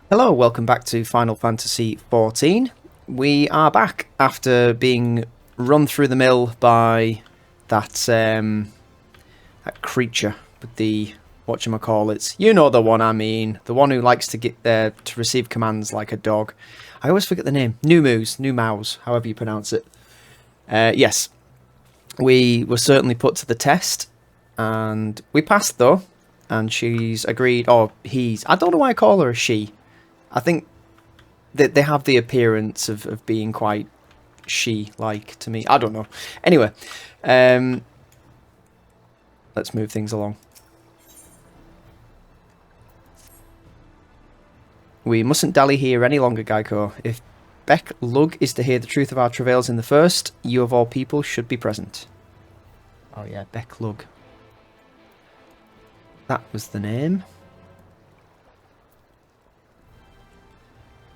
Hello, welcome back to Final Fantasy XIV. We are back after being run through the mill by that creature with the whatchamacallits. You know the one I mean, the one who likes to get there to receive commands like a dog. I always forget the name. New Mouse, however you pronounce it. Yes, we were certainly put to the test, and we passed though. And she's agreed, or he's. I don't know why I call her a she. I think they have the appearance of being quite she-like to me. I don't know. Anyway, let's move things along. We mustn't dally here any longer, Gaiko. If Beq Lugg is to hear the truth of our travails in the first, you of all people should be present. Oh yeah, Beq Lugg. That was the name.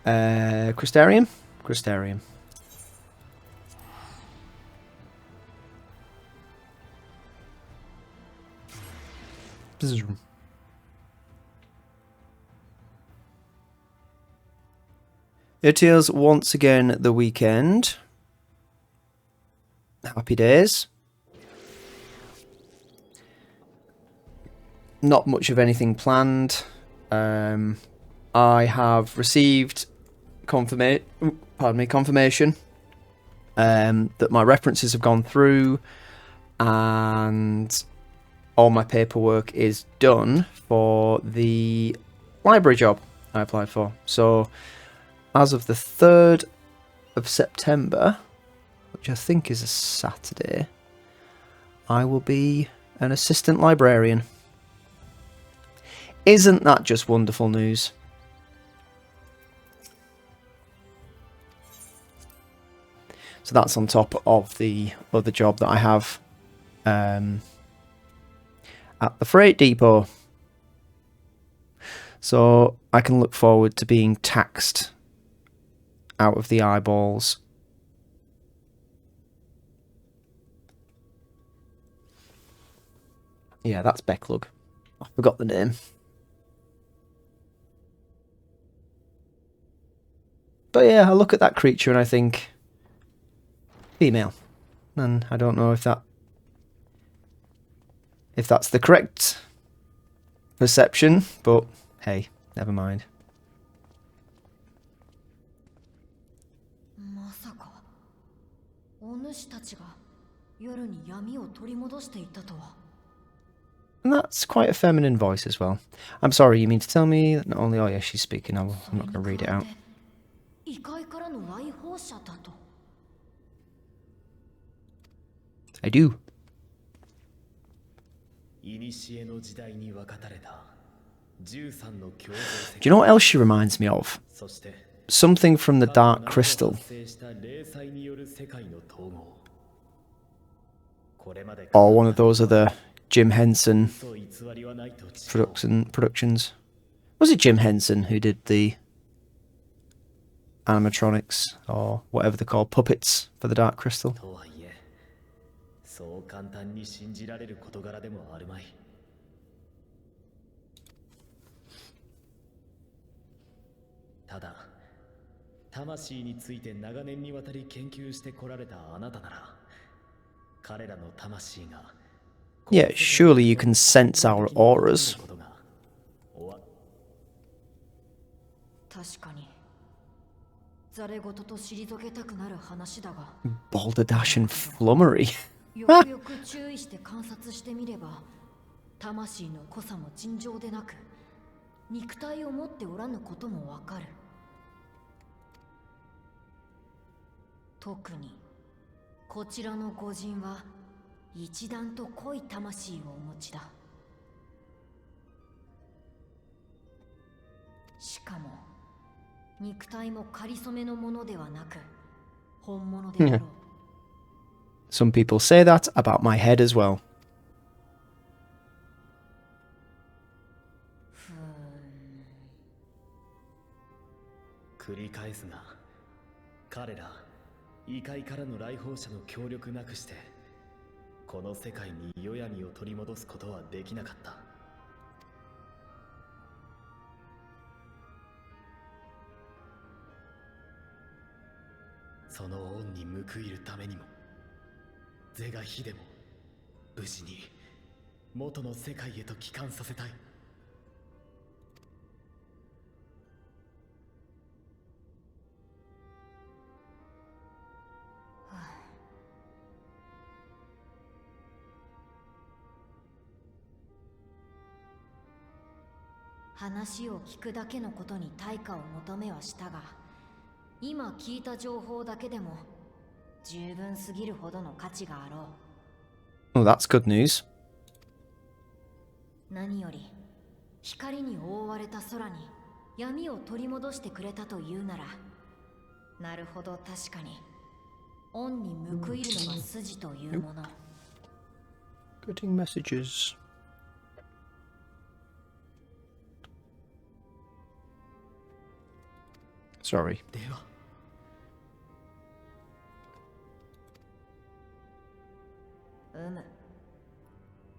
Crystarium? Crystarium. It is once again the weekend. Happy days. Not much of anything planned. I have received confirmation that my references have gone through and all my paperwork is done for the library job I applied for. So as of the 3rd of September, which I think is a Saturday, I will be an assistant librarian. Isn't that just wonderful news? So that's on top of the other job that I have at the freight depot. So I can look forward to being taxed out of the eyeballs. Yeah, that's Beq Lugg. I forgot the name. But yeah, I look at that creature and I think female. And I don't know if that's the correct perception, but hey, never mind. And that's quite a feminine voice as well. I'm sorry, you mean to tell me that not only... Oh yeah, she's speaking. I'm not going to read it out. I do. Do you know what else she reminds me of? Something from the Dark Crystal. Or one of those other Jim Henson productions. Was it Jim Henson who did the animatronics, or whatever they're called, puppets for the Dark Crystal? Yeah, surely you can sense our auras. Balderdash and flummery. Some people say that about my head as well. その恩に報いるためにも是が非でも無事に元の世界へと帰還させたい。話を聞くだけのことに対価を求めはしたが、今聞いた情報だけでも十分すぎるほどの価値があろう。Oh, that's good news. 何より光に覆われた空に闇を取り戻してくれたというなら、なるほど確かに恩に報いるのが筋というもの。Getting messages. Sorry. では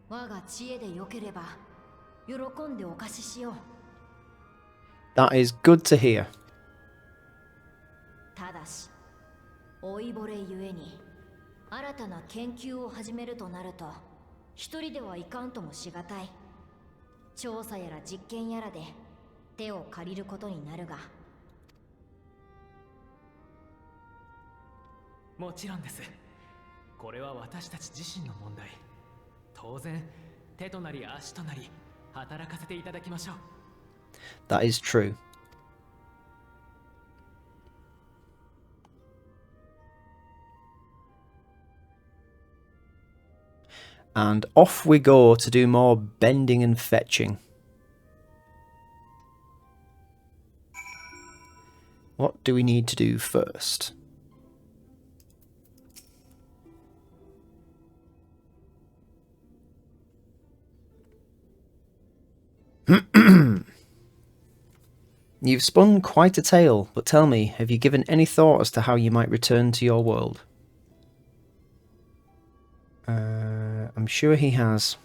我が知恵でよければ喜んでお貸ししよう。 That is good to hear. ただし老いぼれゆえに新たな研究を始めるとなると一人ではいかんともしがたい。調査やら実験やらで手を借りることになるが。もちろんです。これは私たち自身の問題。当然手となり足となり働かせていただきましょう。 That is true. And off we go to do more bending and fetching. What do we need to do first? You've spun quite a tale, but tell me, have you given any thought as to how you might return to your world? I'm sure he has.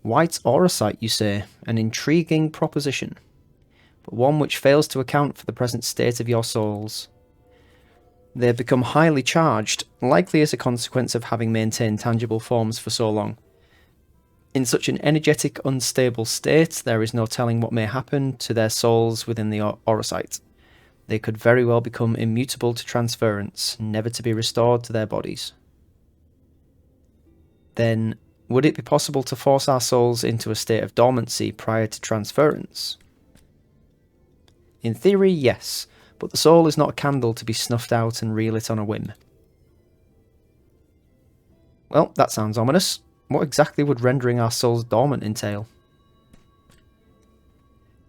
White Auracite, you say? An intriguing proposition, but one which fails to account for the present state of your souls. They have become highly charged, likely as a consequence of having maintained tangible forms for so long. In such an energetic, unstable state, there is no telling what may happen to their souls within the Auracite. They could very well become immutable to transference, never to be restored to their bodies. Then, would it be possible to force our souls into a state of dormancy prior to transference? In theory, yes, but the soul is not a candle to be snuffed out and relit on a whim. Well, that sounds ominous. What exactly would rendering our souls dormant entail?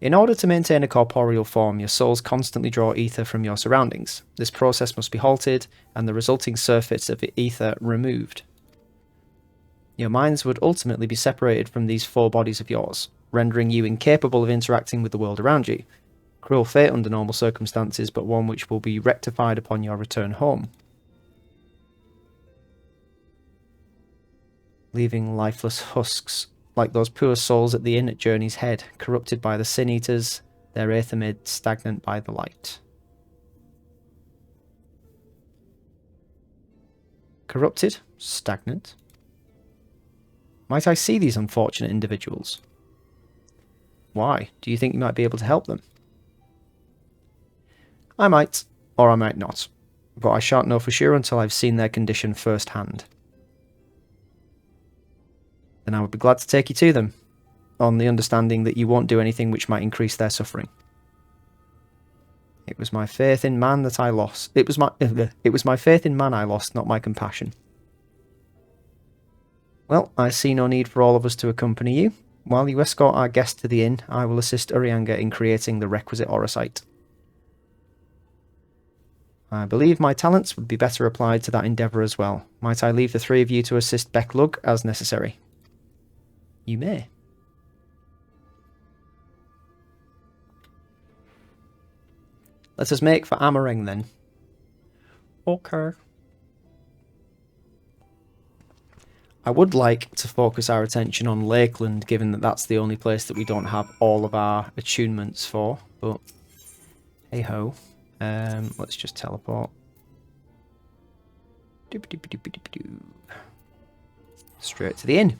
In order to maintain a corporeal form, your souls constantly draw ether from your surroundings. This process must be halted, and the resulting surface of ether removed. Your minds would ultimately be separated from these four bodies of yours, rendering you incapable of interacting with the world around you. Cruel fate under normal circumstances, but one which will be rectified upon your return home. Leaving lifeless husks, like those poor souls at the inn at Journey's Head, corrupted by the sin-eaters, their aether made stagnant by the light. Corrupted? Stagnant? Might I see these unfortunate individuals? Why? Do you think you might be able to help them? I might, or I might not, but I shan't know for sure until I've seen their condition firsthand. Then I would be glad to take you to them, on the understanding that you won't do anything which might increase their suffering. It was my faith in man that I lost. It was my faith in man I lost, not my compassion. Well, I see no need for all of us to accompany you. While you escort our guest to the inn, I will assist Urianga in creating the requisite Auracite. I believe my talents would be better applied to that endeavour as well. Might I leave the three of you to assist Beq Lugg as necessary? You may. Let us make for Amh Araeng then. Okay. I would like to focus our attention on Lakeland, given that that's the only place that we don't have all of our attunements for, but hey-ho. Let's just teleport. Straight to the inn.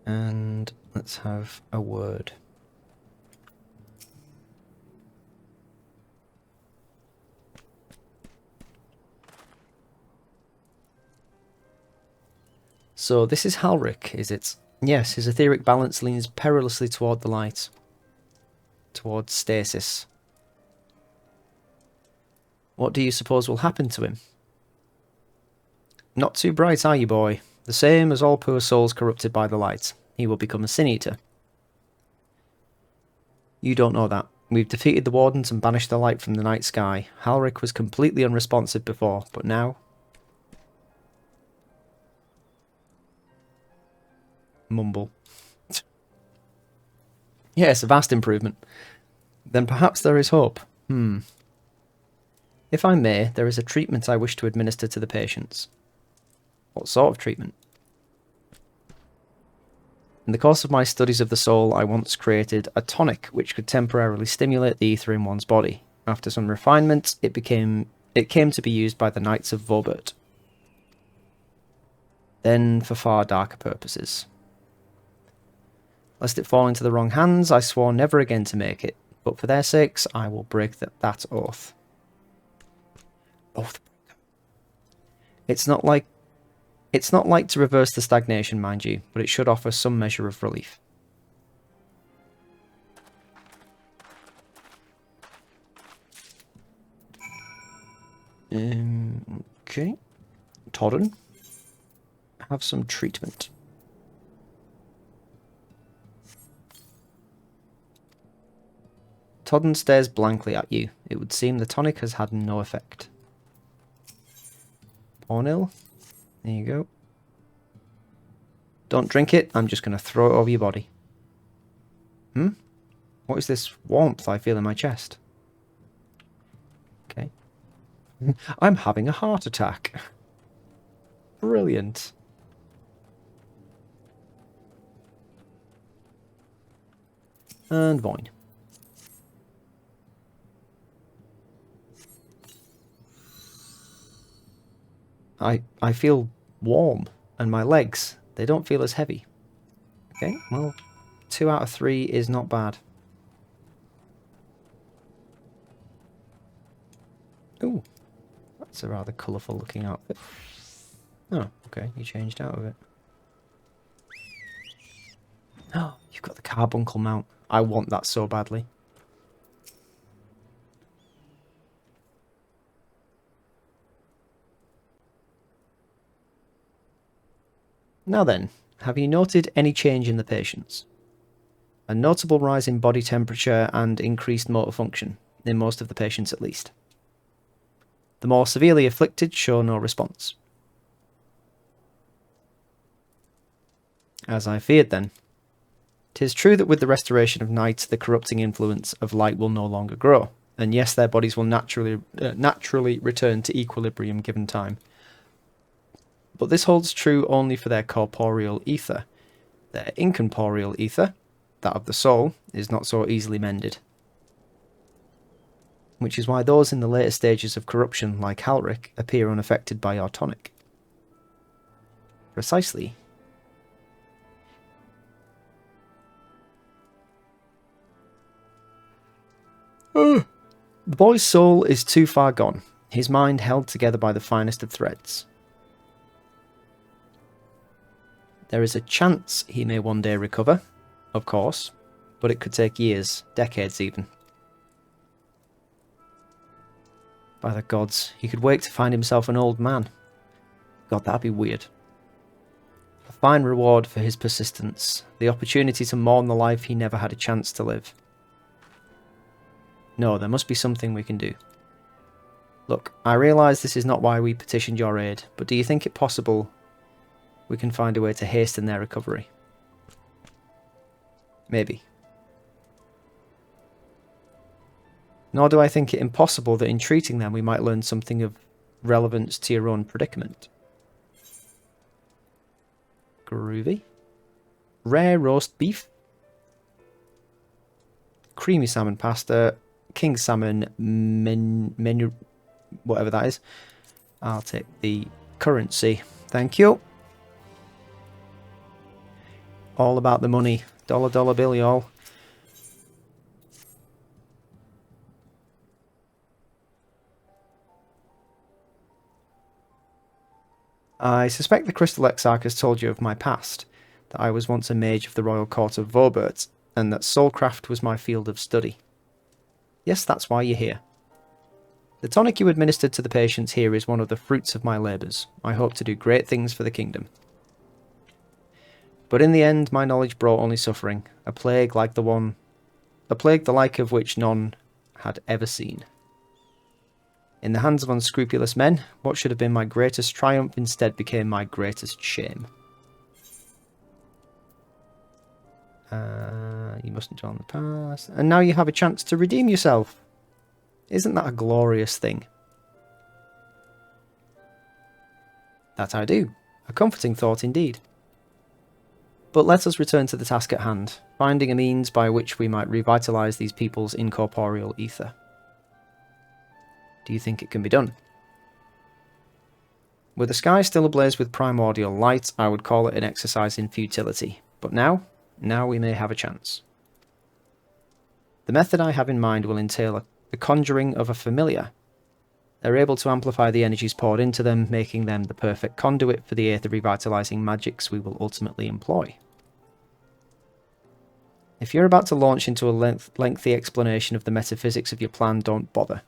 And let's have a word. So this is Halric, is it? Yes, his etheric balance leans perilously toward the light. Towards stasis. What do you suppose will happen to him? Not too bright, are you, boy? The same as all poor souls corrupted by the light. He will become a sin-eater. You don't know that. We've defeated the Wardens and banished the light from the night sky. Halric was completely unresponsive before, but now... Mumble. Yes, a vast improvement. Then perhaps there is hope. If I may, there is a treatment I wish to administer to the patients. What sort of treatment? In the course of my studies of the soul, I once created a tonic which could temporarily stimulate the ether in one's body. After some refinement, it came to be used by the Knights of Vauthry. Then for far darker purposes. Lest it fall into the wrong hands, I swore never again to make it, but for their sakes, I will break that oath. Oath. It's not like to reverse the stagnation, mind you, but it should offer some measure of relief. Okay. Todden. Have some treatment. Todden stares blankly at you. It would seem the tonic has had no effect. Ornil. There you go. Don't drink it, I'm just going to throw it over your body. What is this warmth I feel in my chest? Okay. I'm having a heart attack. Brilliant. And Voin. I feel warm, and my legs, they don't feel as heavy. Okay, well, 2 out of 3 is not bad. Ooh, that's a rather colourful looking outfit. Oh, okay, you changed out of it. Oh, you've got the carbuncle mount. I want that so badly. Now then, have you noted any change in the patients? A notable rise in body temperature and increased motor function, in most of the patients at least. The more severely afflicted show no response. As I feared then. 'Tis true that with the restoration of night, the corrupting influence of light will no longer grow, and yes, their bodies will naturally return to equilibrium given time. But this holds true only for their corporeal ether. Their incorporeal ether, that of the soul, is not so easily mended. Which is why those in the later stages of corruption, like Halric, appear unaffected by your tonic. Precisely. The boy's soul is too far gone, his mind held together by the finest of threads. There is a chance he may one day recover, of course, but it could take years, decades even. By the gods, he could wake to find himself an old man. God, that'd be weird. A fine reward for his persistence, the opportunity to mourn the life he never had a chance to live. No, there must be something we can do. Look, I realise this is not why we petitioned your aid, but do you think it possible we can find a way to hasten their recovery. Maybe. Nor do I think it impossible that in treating them we might learn something of relevance to your own predicament. Groovy. Rare roast beef. Creamy salmon pasta. King salmon menu, whatever that is. I'll take the currency. Thank you. All about the money. Dollar, dollar bill, y'all. I suspect the Crystal Exarch has told you of my past, that I was once a mage of the Royal Court of Vauthry, and that soulcraft was my field of study. Yes, that's why you're here. The tonic you administered to the patients here is one of the fruits of my labours. I hope to do great things for the kingdom. But in the end, my knowledge brought only suffering, a plague the like of which none had ever seen. In the hands of unscrupulous men, what should have been my greatest triumph instead became my greatest shame. You mustn't dwell on the past. And now you have a chance to redeem yourself. Isn't that a glorious thing? That I do. A comforting thought indeed. But let us return to the task at hand, finding a means by which we might revitalise these people's incorporeal ether. Do you think it can be done? With the sky still ablaze with primordial light, I would call it an exercise in futility. But now we may have a chance. The method I have in mind will entail the conjuring of a familiar. They're able to amplify the energies poured into them, making them the perfect conduit for the aether revitalising magics we will ultimately employ. If you're about to launch into a lengthy explanation of the metaphysics of your plan, don't bother.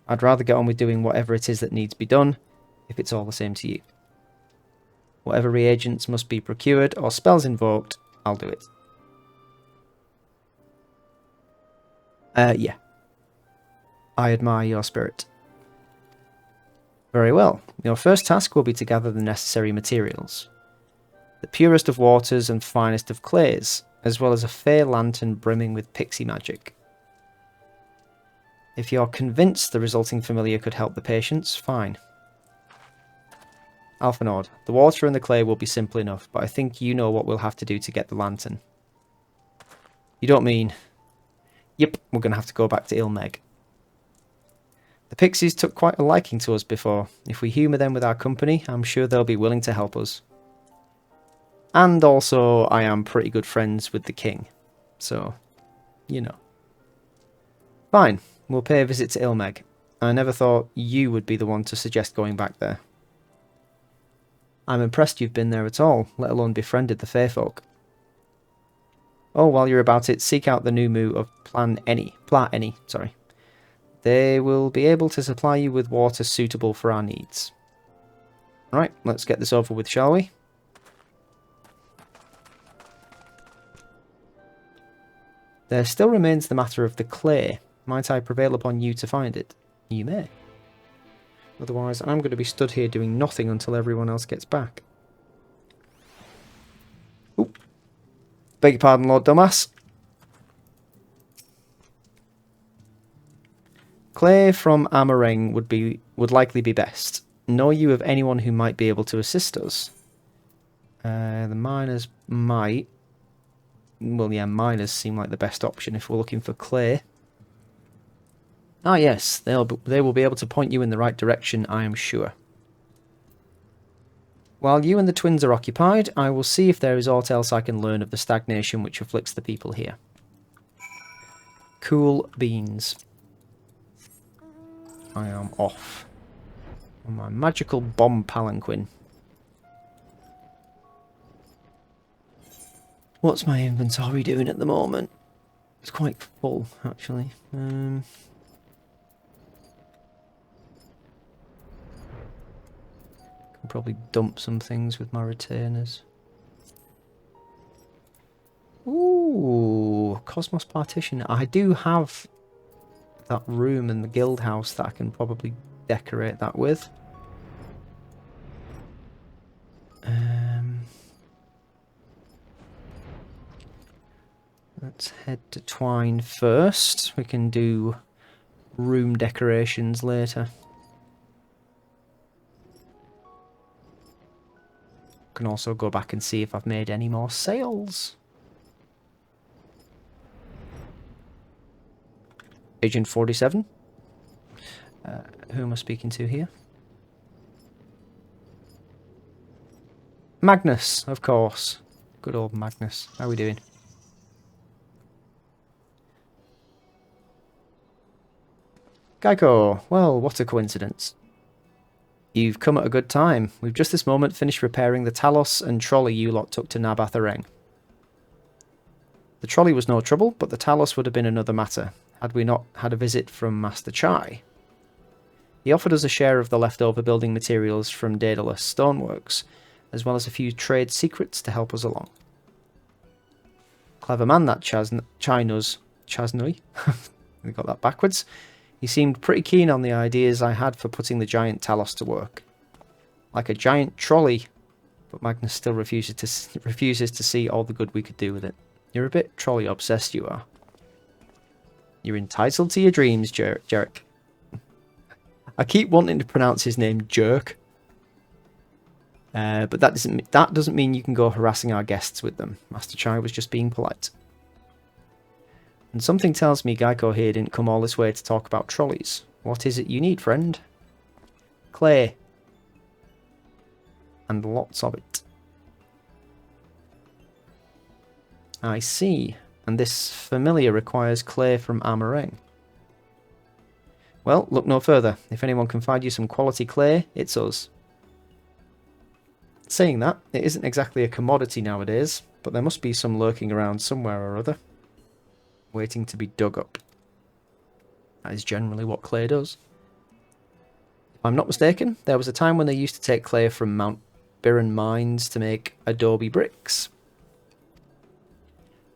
I'd rather get on with doing whatever it is that needs to be done, if it's all the same to you. Whatever reagents must be procured or spells invoked, I'll do it. Yeah. I admire your spirit. Very well. Your first task will be to gather the necessary materials. The purest of waters and finest of clays, as well as a fair lantern brimming with pixie magic. If you're convinced the resulting familiar could help the patients, fine. Alphinaud, the water and the clay will be simple enough, but I think you know what we'll have to do to get the lantern. You don't mean... Yep, we're going to have to go back to Eulmore. The pixies took quite a liking to us before. If we humour them with our company, I'm sure they'll be willing to help us. And also, I am pretty good friends with the king. So, you know. Fine, we'll pay a visit to Eulmore. I never thought you would be the one to suggest going back there. I'm impressed you've been there at all, let alone befriended the fair folk. Oh, while you're about it, seek out the new moo of Pla Any, sorry. They will be able to supply you with water suitable for our needs. Right, let's get this over with, shall we? There still remains the matter of the clay. Might I prevail upon you to find it? You may. Otherwise, I'm going to be stood here doing nothing until everyone else gets back. Oop. Beg your pardon, Lord Dumbass. Clay from Amh Araeng would likely be best. Know you of anyone who might be able to assist us? The miners might. Well, yeah, miners seem like the best option if we're looking for clay. Ah, yes, they will be able to point you in the right direction, I am sure. While you and the twins are occupied, I will see if there is aught else I can learn of the stagnation which afflicts the people here. Cool beans. I am off on my magical bomb palanquin. What's my inventory doing at the moment? It's quite full, actually. Can probably dump some things with my retainers. Ooh, Cosmos Partition. I do have that room in the guild house that I can probably decorate that with. Let's head to Twine first. We can do room decorations later. Can also go back and see if I've made any more sales. Agent 47. Who am I speaking to here? Magnus, of course. Good old Magnus. How are we doing? Gaiko, well, what a coincidence. You've come at a good time. We've just this moment finished repairing the Talos and trolley you lot took to Amh Araeng. The trolley was no trouble, but the Talos would have been another matter, had we not had a visit from Master Chai. He offered us a share of the leftover building materials from Daedalus Stoneworks, as well as a few trade secrets to help us along. Clever man that Chasnui. We got that backwards. He seemed pretty keen on the ideas I had for putting the giant Talos to work. Like a giant trolley, but Magnus still refuses to see all the good we could do with it. You're a bit trolley obsessed, you are. You're entitled to your dreams, Jerk. I keep wanting to pronounce his name Jerk. But that doesn't mean you can go harassing our guests with them. Master Chai was just being polite. And something tells me Gaiko here didn't come all this way to talk about trolleys. What is it you need, friend? Clay. And lots of it. I see. And this familiar requires clay from Amh Araeng. Well, look no further. If anyone can find you some quality clay, it's us. Saying that, it isn't exactly a commodity nowadays, but there must be some lurking around somewhere or other, waiting to be dug up. That is generally what clay does. If I'm not mistaken, there was a time when they used to take clay from Barren Mines to make adobe bricks.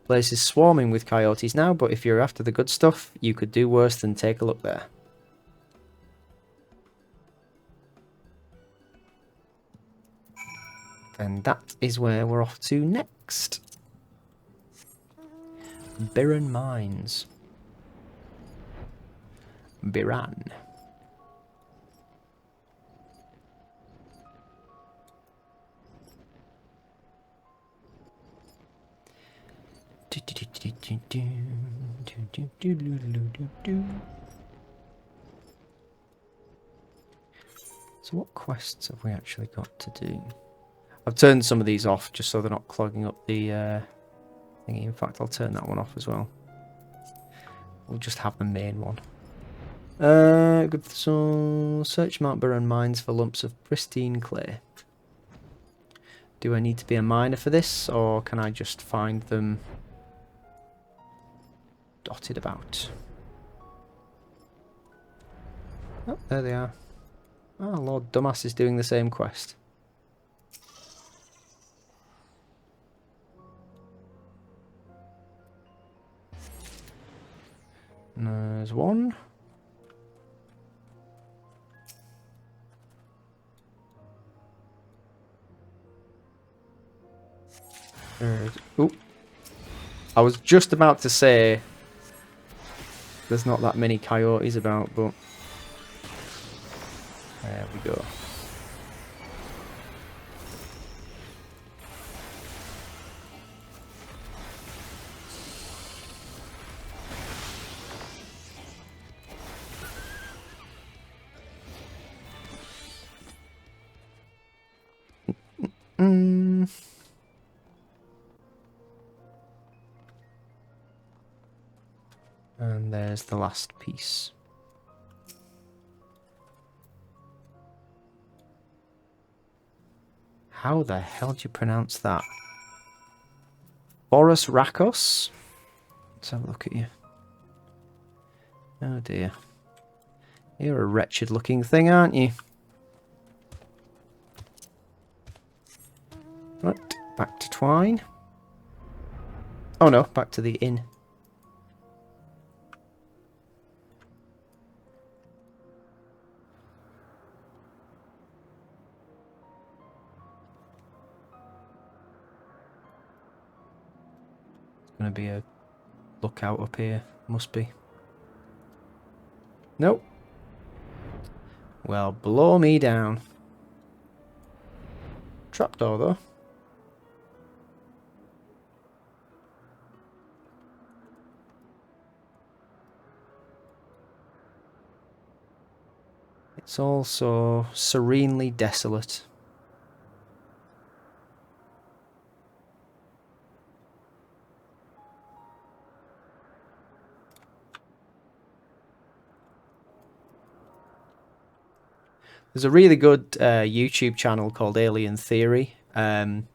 The place is swarming with coyotes now, but if you're after the good stuff, you could do worse than take a look there. And that is where we're off to next. Barren Mines. Barren. So what quests have we actually got to do? I've turned some of these off just so they're not clogging up the thingy. In fact, I'll turn that one off as well. We'll just have the main one. Good. So search Mount Barren Mines for lumps of pristine clay. Do I need to be a miner for this, or can I just find them dotted about? Oh, there they are. Oh, Lord Dumbass is doing the same quest. There's one. Ooh. I was just about to say there's not that many coyotes about, but there we go. And there's the last piece. How the hell do you pronounce that? Boris Rakos? Let's have a look at you. Oh dear. You're a wretched looking thing, aren't you? Right, back to Twine. Oh no, back to the inn. It's going to be a lookout up here. Must be. Nope. Well, blow me down. Trapdoor, though. It's also serenely desolate. There's a really good YouTube channel called Alien Theory that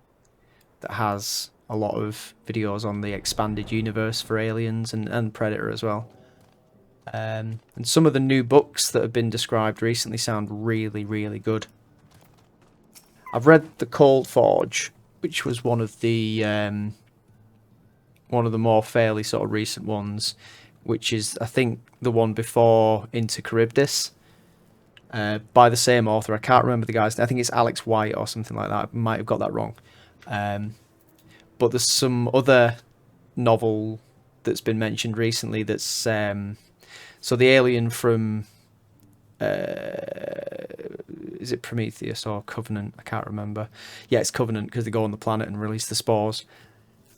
has a lot of videos on the expanded universe for Aliens and Predator as well. And some of the new books that have been described recently sound really, really good. I've read The Cold Forge, which was one of the more fairly sort of recent ones, which is, I think, the one before Into Charybdis, by the same author. I can't remember the guy's name. I think it's Alex White or something like that. I might have got that wrong. But there's some other novel that's been mentioned recently that's... So the alien from, is it Prometheus or Covenant? I can't remember. Yeah, it's Covenant because they go on the planet and release the spores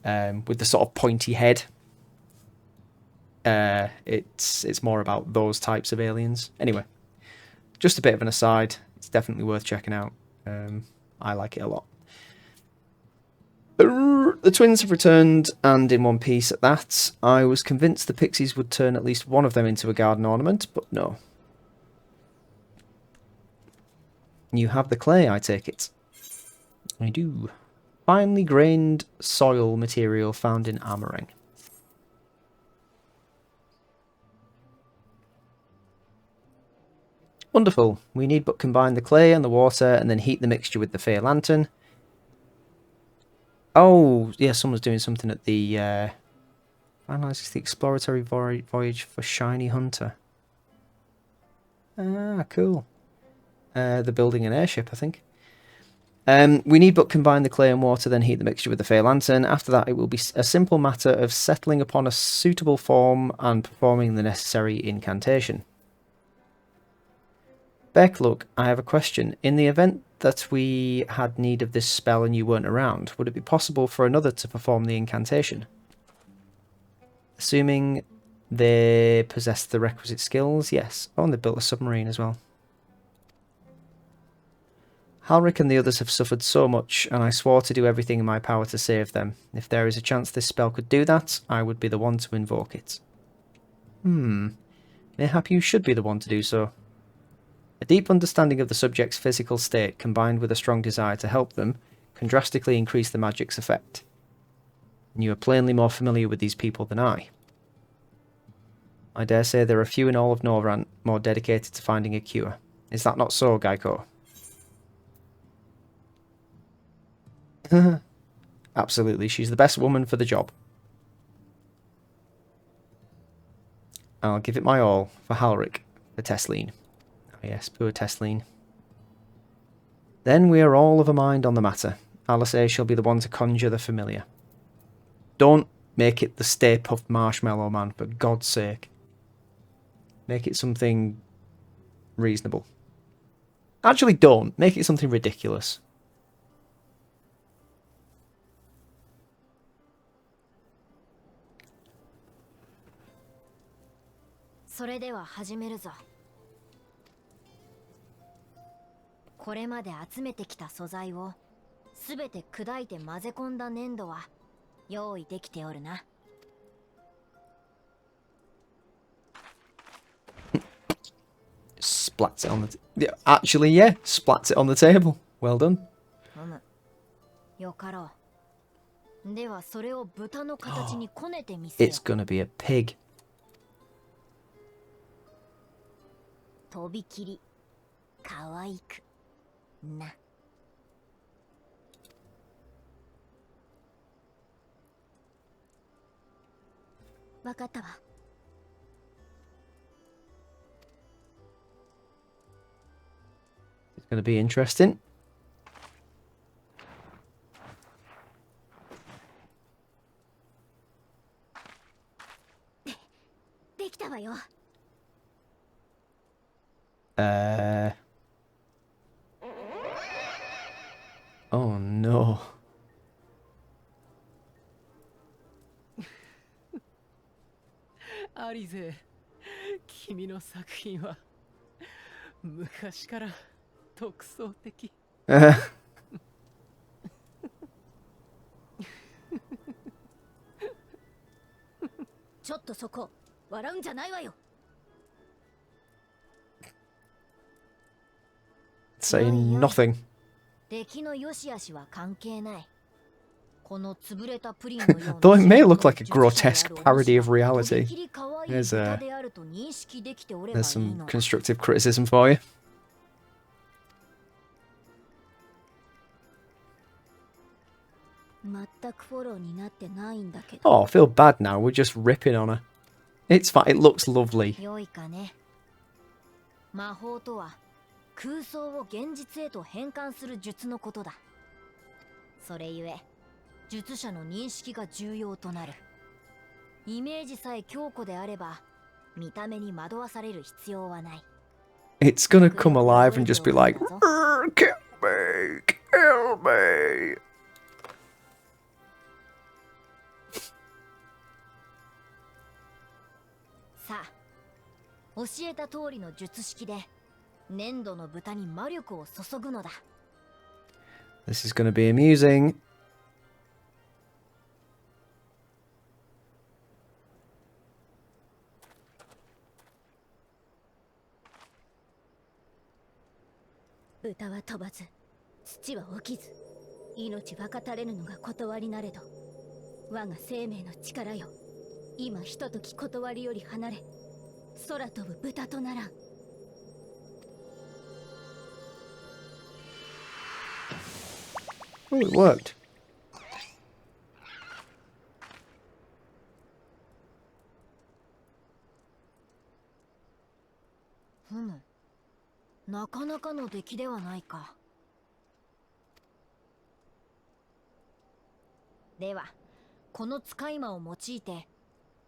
with the sort of pointy head. It's more about those types of aliens. Anyway, just a bit of an aside. It's definitely worth checking out. I like it a lot. The twins have returned, and in one piece at that. I was convinced the pixies would turn at least one of them into a garden ornament, but no. You have the clay, I take it. I do. Finely grained soil material found in Amh Araeng. Wonderful. We need but combine the clay and the water, and then heat the mixture with the Fey Lantern. Oh, yeah, someone's doing something at the... finalises the exploratory voyage for Shiny Hunter. Ah, cool. They're building an airship, I think. We need but combine the clay and water, then heat the mixture with the Fey Lantern. After that, it will be a simple matter of settling upon a suitable form and performing the necessary incantation. Beq Lugg, I have a question. In the event that we had need of this spell and you weren't around, would it be possible for another to perform the incantation? Assuming they possess the requisite skills, yes. Oh, and they built a submarine as well. Halric and the others have suffered so much, and I swore to do everything in my power to save them. If there is a chance this spell could do that, I would be the one to invoke it. Mayhap you should be the one to do so. A deep understanding of the subject's physical state, combined with a strong desire to help them, can drastically increase the magic's effect. And you are plainly more familiar with these people than I. I dare say there are few in all of Norvrant more dedicated to finding a cure. Is that not so, Gaiko? Absolutely, she's the best woman for the job. I'll give it my all for Halric, for Tesleen. Oh yes, poor Tesleen. Then we are all of a mind on the matter. Alisaie shall be the one to conjure the familiar. Don't make it the Stay Puft Marshmallow Man, for God's sake. Make it something reasonable. Actually, don't. Make it something ridiculous. So これまで集めてきた素材をすべて砕いて混ぜ込んだ粘土は用意できておるな。Splats it on the... Yeah, actually, yeah. Splats it on the table. Well done. よかろう。ではそれを豚の形にこねてみせよ。It's gonna be a pig. とびきり可愛くな。わかったわ。It's gonna be interesting. Oh no. アリゼ、君の作品は昔から独創的。ちょっとそこ笑うんじゃないわよ。 Saying nothing. 出来の良し悪しは関係ない。この潰れたプリンのような Though it may look like a grotesque parody of reality, there's some constructive criticism for you. Oh, I feel bad now. We're just ripping on her. It's fine. It looks lovely. 良いかね。魔法とは空想を現実へと変換する術のことだ。それゆえ術者の認識が重要となる。イメージさえ強固であれば見た目に惑わされる必要はない。 It's gonna come alive and just be like, kill me, kill me. さあ、教えた通りの術式で粘土の豚に魔力を注ぐのだ。 This is gonna be amusing. 豚は飛ばず、土は起きず、命ばかたれぬのが断りなれど、我が生命の力よ、今ひととき断りより離れ、空飛ぶ豚とならん。 Oh, it worked. ふむ、なかなかの出来ではないか。では、この使い魔を用いて、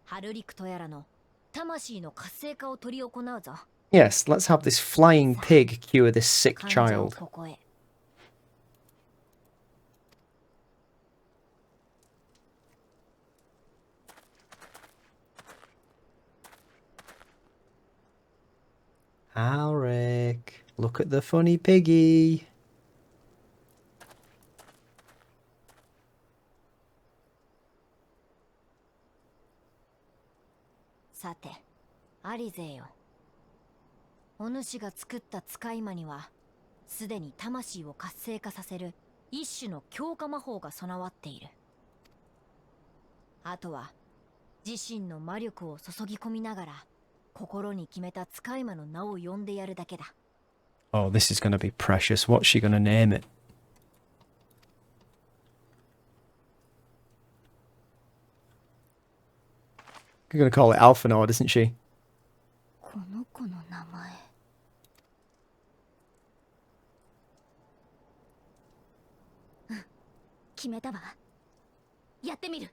ハルリクとやらの魂の活性化を執り行うぞ。 Yes, let's have this flying pig cure this sick 患者を child. ここへ。 Alric, look at the funny piggy. さて、アリゼよ。お主が作った使い魔には、すでに魂を活性化させる一種の強化魔法が備わっている。あとは、自身の魔力を注ぎ込みながら、心に決めた使い魔の名を呼んでやるだけだ。 Oh, this is gonna be precious. What's she gonna name it? You're gonna call it Alphinaud, isn't she? この子の名前。うん、決めたわ。やってみる。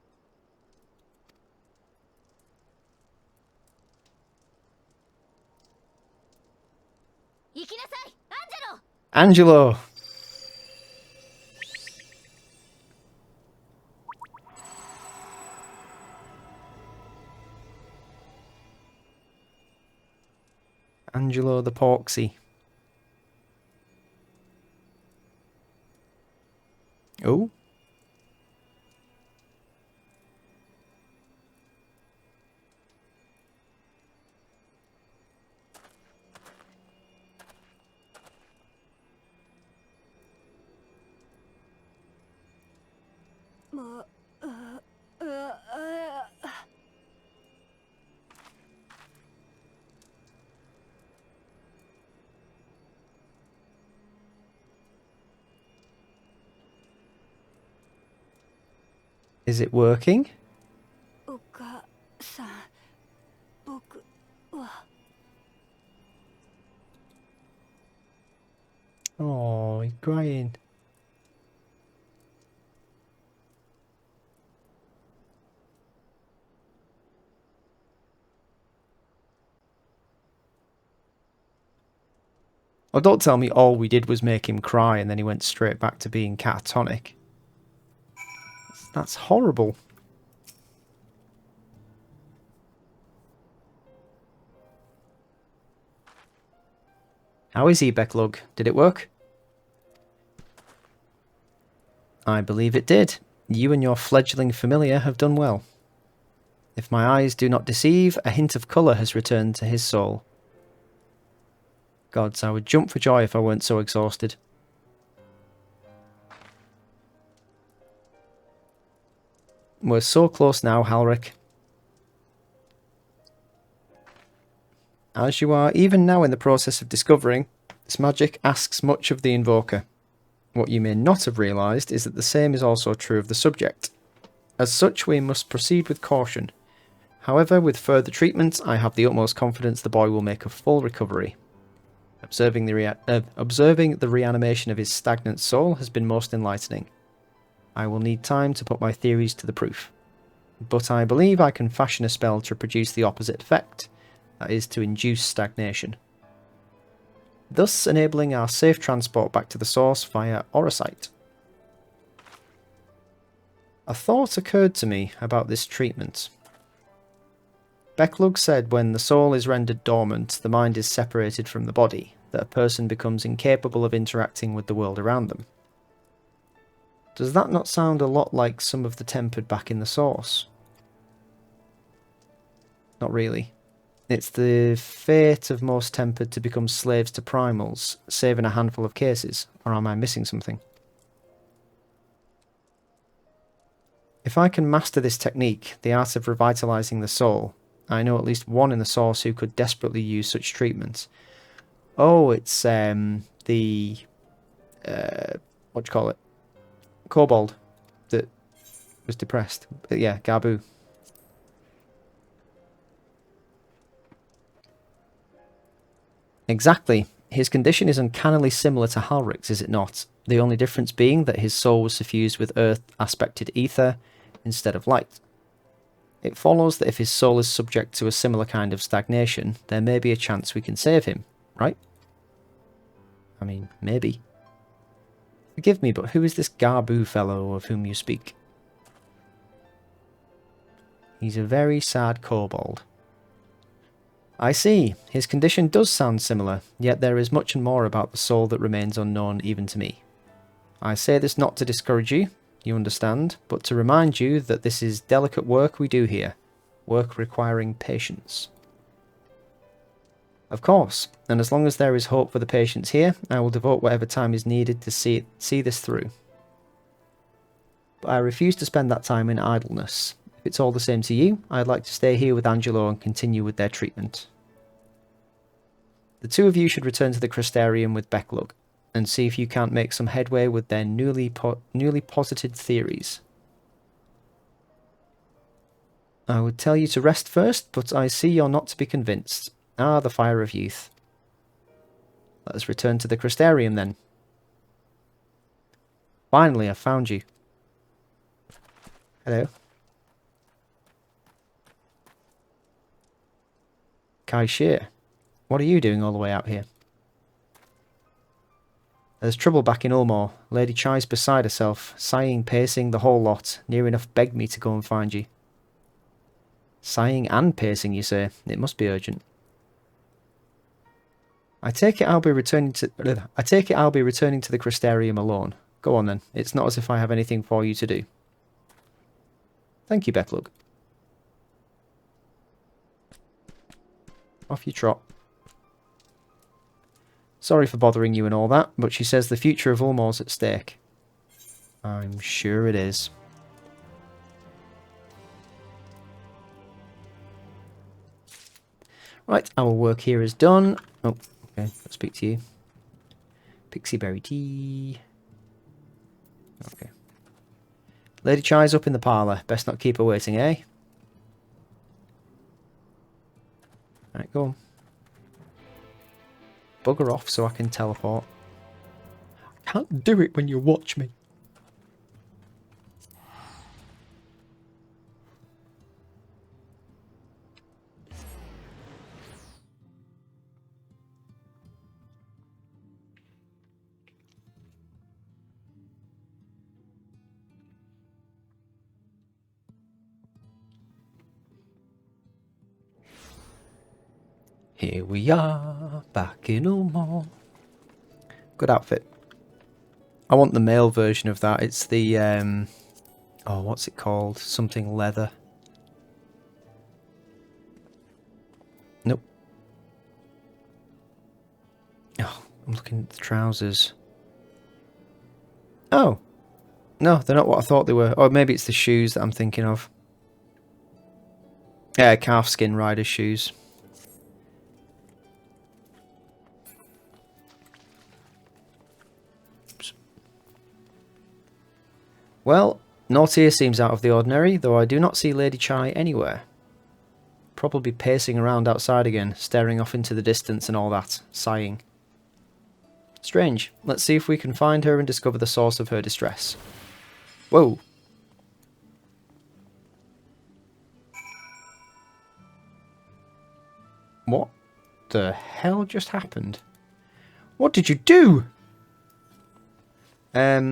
行きなさい、アンジェロ。 Angelo! Angelo the Porksy. Oh. Is it working? お母さん、僕は。 Oh, he's crying. Oh, don't tell me all we did was make him cry and then he went straight back to being catatonic. That's horrible. How is he, Beq Lugg? Did it work? I believe it did. You and your fledgling familiar have done well. If my eyes do not deceive, a hint of colour has returned to his soul. Gods, I would jump for joy if I weren't so exhausted. We're so close now, Halric. As you are even now in the process of discovering, this magic asks much of the invoker. What you may not have realised is that the same is also true of the subject. As such, we must proceed with caution. However, with further treatment, I have the utmost confidence the boy will make a full recovery. Observing the reanimation of his stagnant soul has been most enlightening. I will need time to put my theories to the proof. But I believe I can fashion a spell to produce the opposite effect, that is, to induce stagnation, thus enabling our safe transport back to the source via Orosite. A thought occurred to me about this treatment. Beq Lugg said when the soul is rendered dormant, the mind is separated from the body, that a person becomes incapable of interacting with the world around them. Does that not sound a lot like some of the tempered back in the source? Not really. It's the fate of most tempered to become slaves to primals, save in a handful of cases, or am I missing something? If I can master this technique, the art of revitalizing the soul, I know at least one in the source who could desperately use such treatment. Oh, it's what do you call it? Kobold that was depressed. But yeah, Gabu. Exactly. His condition is uncannily similar to Halric's, is it not? The only difference being that his soul was suffused with earth-aspected ether instead of light. It follows that if his soul is subject to a similar kind of stagnation, there may be a chance we can save him, right? I mean, maybe. Forgive me, but who is this Gabu fellow of whom you speak? He's a very sad kobold. I see. His condition does sound similar, yet there is much and more about the soul that remains unknown even to me. I say this not to discourage you, you understand, but to remind you that this is delicate work we do here, work requiring patience. Of course, and as long as there is hope for the patients here, I will devote whatever time is needed to see this through. But I refuse to spend that time in idleness. If it's all the same to you, I'd like to stay here with Angelo and continue with their treatment. The two of you should return to the Crystarium with Beq Lugg, and see if you can't make some headway with their newly posited theories. I would tell you to rest first, but I see you're not to be convinced. Ah, the fire of youth. Let us return to the Crystarium then. Finally, I've found you. Hello. Kai Shear, what are you doing all the way out here? There's trouble back in Eulmore. Lady Chai's beside herself, sighing, pacing, the whole lot. Near enough begged me to go and find you. Sighing and pacing, you say? It must be urgent. I take it I'll be returning to the Crystarium alone. Go on then. It's not as if I have anything for you to do. Thank you, Beq Lugg. Off you trot. Sorry for bothering you and all that, but she says the future of Eulmore's at stake. I'm sure it is. Right, our work here is done. Oh, okay, let's speak to you. Pixie berry tea. Okay. Lady Chai's up in the parlour. Best not keep her waiting, eh? Right, go on. Bugger off so I can teleport. I can't do it when you watch me. Here we are, back in Eulmore. Good outfit. I want the male version of that. It's the, oh, what's it called? Something leather. Nope. Oh, I'm looking at the trousers. Oh. No, they're not what I thought they were. Or maybe it's the shoes that I'm thinking of. Yeah, calfskin rider shoes. Oops. Well, Nortia seems out of the ordinary, though I do not see Lady Chai anywhere. Probably pacing around outside again, staring off into the distance and all that, sighing. Strange. Let's see if we can find her and discover the source of her distress. Whoa. What the hell just happened? What did you do? Okay.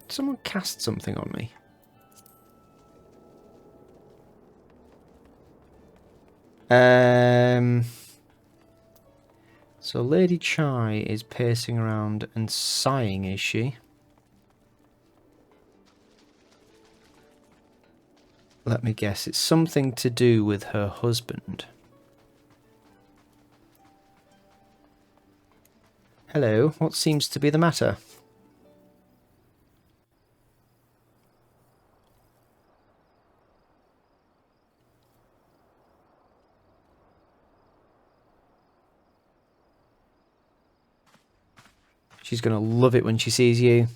Someone cast something on me. So Lady Chai is pacing around and sighing, is she? Let me guess, it's something to do with her husband. Hello, what seems to be the matter? She's gonna love it when she sees you.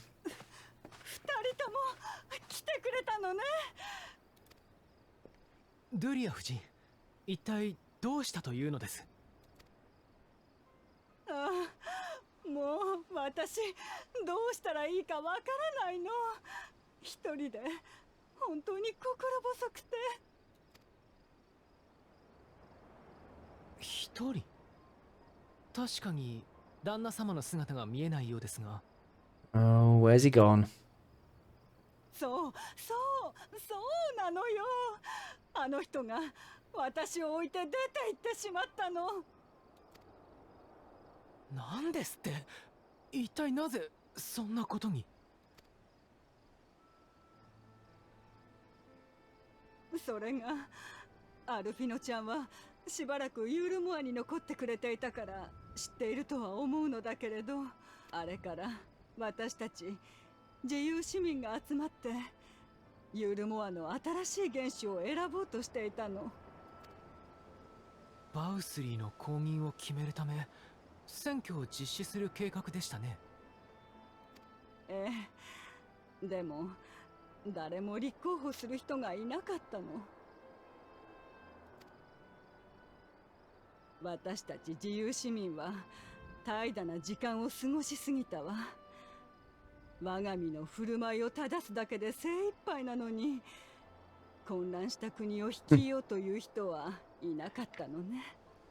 Duria 夫人、一体どうしたというのです？ああ、もう私どうしたらいいかわからないの。一人で本当に心細くて。一人？確かに旦那様の姿が見えないようですが。Oh, where's he gone? そうなのよ。あの人が私を置いて出て行ってしまったの。なんですって？一体なぜそんなことに？それがアルフィノちゃんはしばらくユールモアに残ってくれていたから知っているとは思うのだけれど、あれから私たち自由市民が集まってユールモアの新しい原種を選ぼうとしていたの。バウスリーの公認を決めるため選挙を実施する計画でしたね。ええ、でも誰も立候補する人がいなかったの。私たち自由市民は怠惰な時間を過ごしすぎたわ。我が身の振る舞いを正すだけで精一杯なのに、混乱した国を率いようという人はいなかったのね。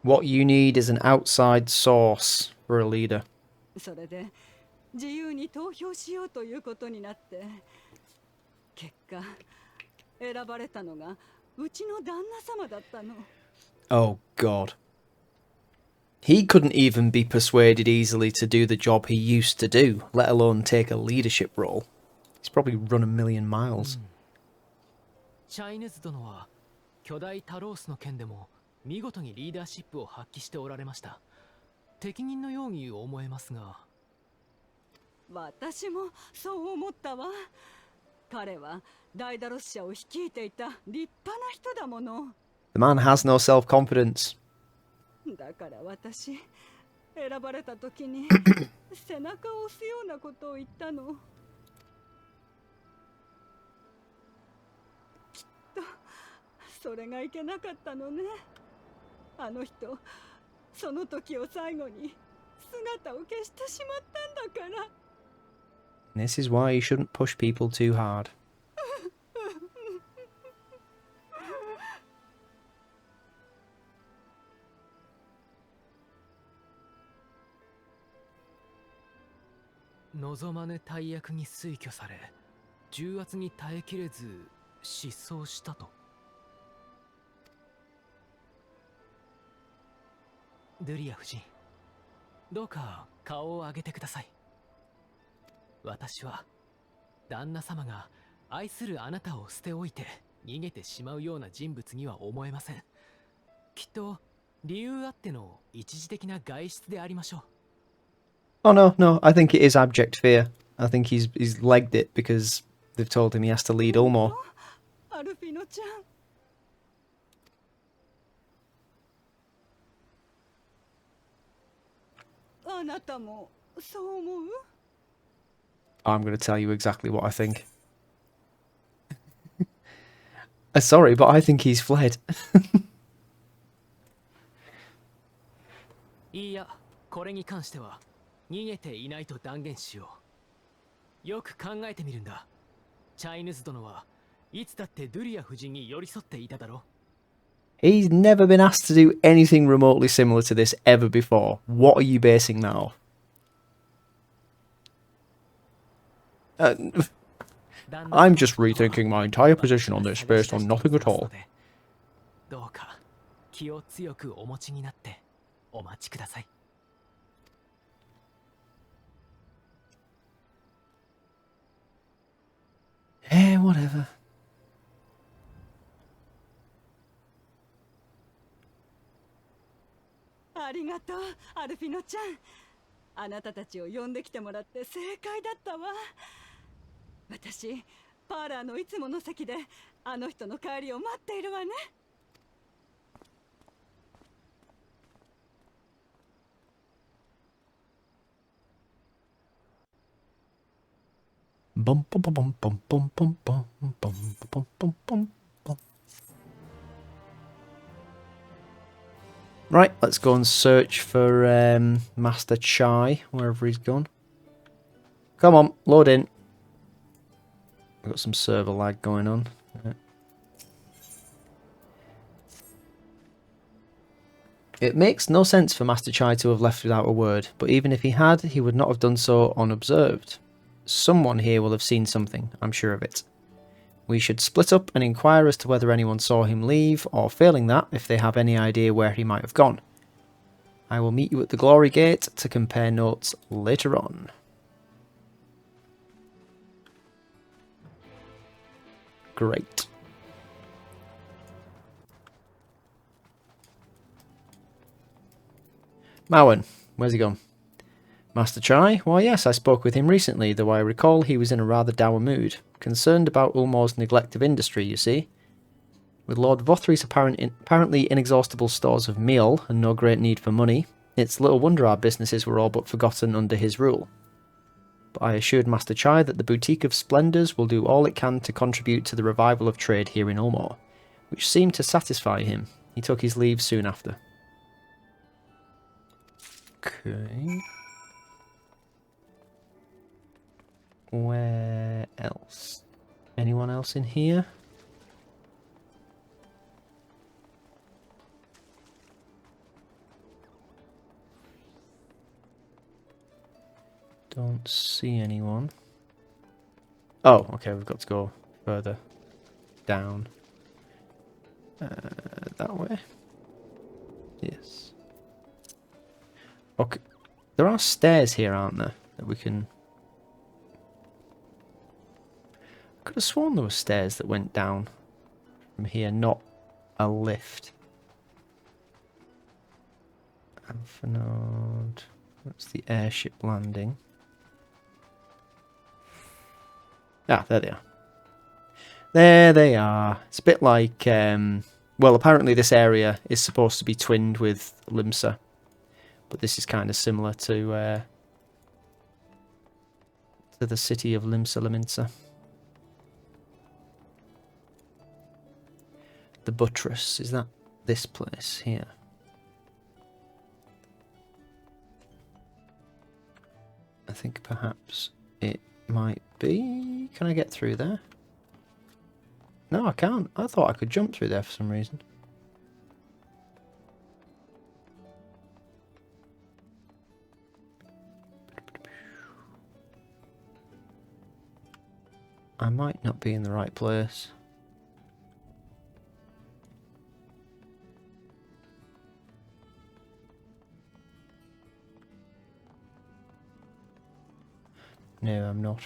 What you need is an outside source for a leader. それで自由に投票しようということになって、結果選ばれたのがうちの旦那様だったの。Oh God. He couldn't even be persuaded easily to do the job he used to do, let alone take a leadership role. He's probably run a million miles. チャイネズ殿は巨大タロースの件でも見事にリーダーシップを発揮しておられました。適任のように思えますが。私もそう思ったわ。彼はダイダロス社を率いていた立派な人だもの。The man has no self-confidence. だから私、選ばれた時に背中を押すようなことを言ったの。きっとそれがいけなかったのね。あの人、その時を最後に姿を消してしまったんだから。This is why you shouldn't push people too hard. 望まぬ大役に推挙され重圧に耐えきれず失踪したと。ドゥリア夫人、どうか顔を上げてください。私は旦那様が愛するあなたを捨ておいて逃げてしまうような人物には思えません。きっと理由あっての一時的な外出でありましょう。Oh no, no, I think it is abject fear. I think he's legged it because they've told him he has to lead Eulmore. アルフィノちゃん。あなたもそう思う？ I'm going to tell you exactly what I think. Sorry, but I think he's fled. いいや、これに関しては逃げていないと断言しよう。よく考えてみるんだ。チャイヌズ殿はいつだってドゥリア夫人に寄り添っていただろう。 He's never been asked to do anything remotely similar to this ever before. What are you basing that off? I'm just rethinking my entire position on this based on nothing at all. どうか気を強くお持ちになってお待ちください。Whatever. ありがとう、アルフィノちゃん。あなたたちを呼んできてもらって正解だったわ。私、パーラーのいつもの席であの人の帰りを待っているわね。Bum bum bum bum bum bum bum bum bum bum bum bum bum. Right, let's go and search for Master Chai, wherever he's gone. Come on, load in. We've got some server lag going on. It makes no sense for Master Chai to have left without a word, but even if he had, he would not have done so unobserved. Someone here will have seen something, I'm sure of it. We should split up and inquire as to whether anyone saw him leave, or failing that, if they have any idea where he might have gone. I will meet you at the Glory Gate to compare notes later on. Great. Mawen, where's he gone? Master Chai? Why yes, I spoke with him recently, though I recall he was in a rather dour mood. Concerned about Eulmore's neglect of industry, you see. With Lord Vauthry's apparently inexhaustible stores of meal and no great need for money, it's little wonder our businesses were all but forgotten under his rule. But I assured Master Chai that the Boutique of Splendours will do all it can to contribute to the revival of trade here in Eulmore, which seemed to satisfy him. He took his leave soon after. Okay. Where else? Anyone else in here? Don't see anyone. Oh, okay, we've got to go further down. That way? Yes. Okay. There are stairs here, aren't there? That we can... I could have sworn there were stairs that went down from here, not a lift. Alphinaud. That's the Airship Landing. Ah, there they are. There they are. It's a bit like... well, apparently this area is supposed to be twinned with Limsa. But this is kind of similar to the city of Limsa Lominsa. The buttress, is that this place here? I think perhaps it might be. Can I get through there? No, I can't. I thought I could jump through there for some reason. I might not be in the right place. No, I'm not.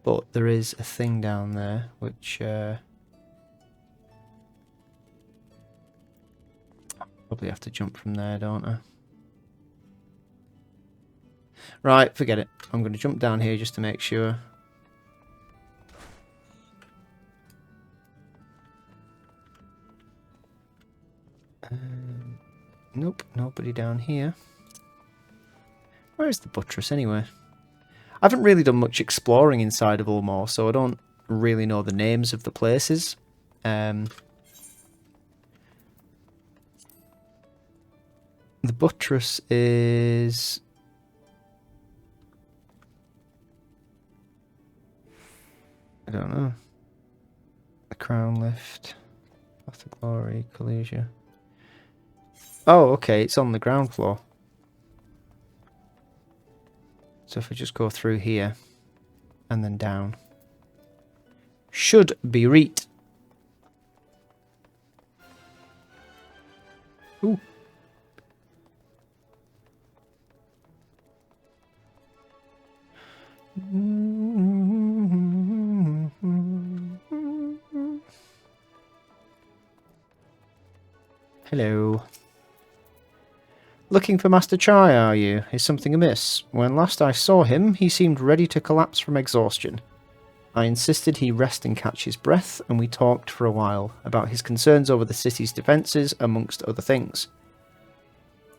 But there is a thing down there which probably have to jump from there, don't I? Right, forget it. I'm going to jump down here just to make sure. Nope, nobody down here. Where's the buttress anyway? I haven't really done much exploring inside of Eulmore, so I don't really know the names of the places. The buttress is... I don't know. The crown lift. Path of Glory, Collegia. Oh, okay, it's on the ground floor. So if I just go through here and then down. Should be right. Ooh. Hello. Looking for Master Chai, are you? Is something amiss? When last I saw him, he seemed ready to collapse from exhaustion. I insisted he rest and catch his breath, and we talked for a while about his concerns over the city's defences, amongst other things.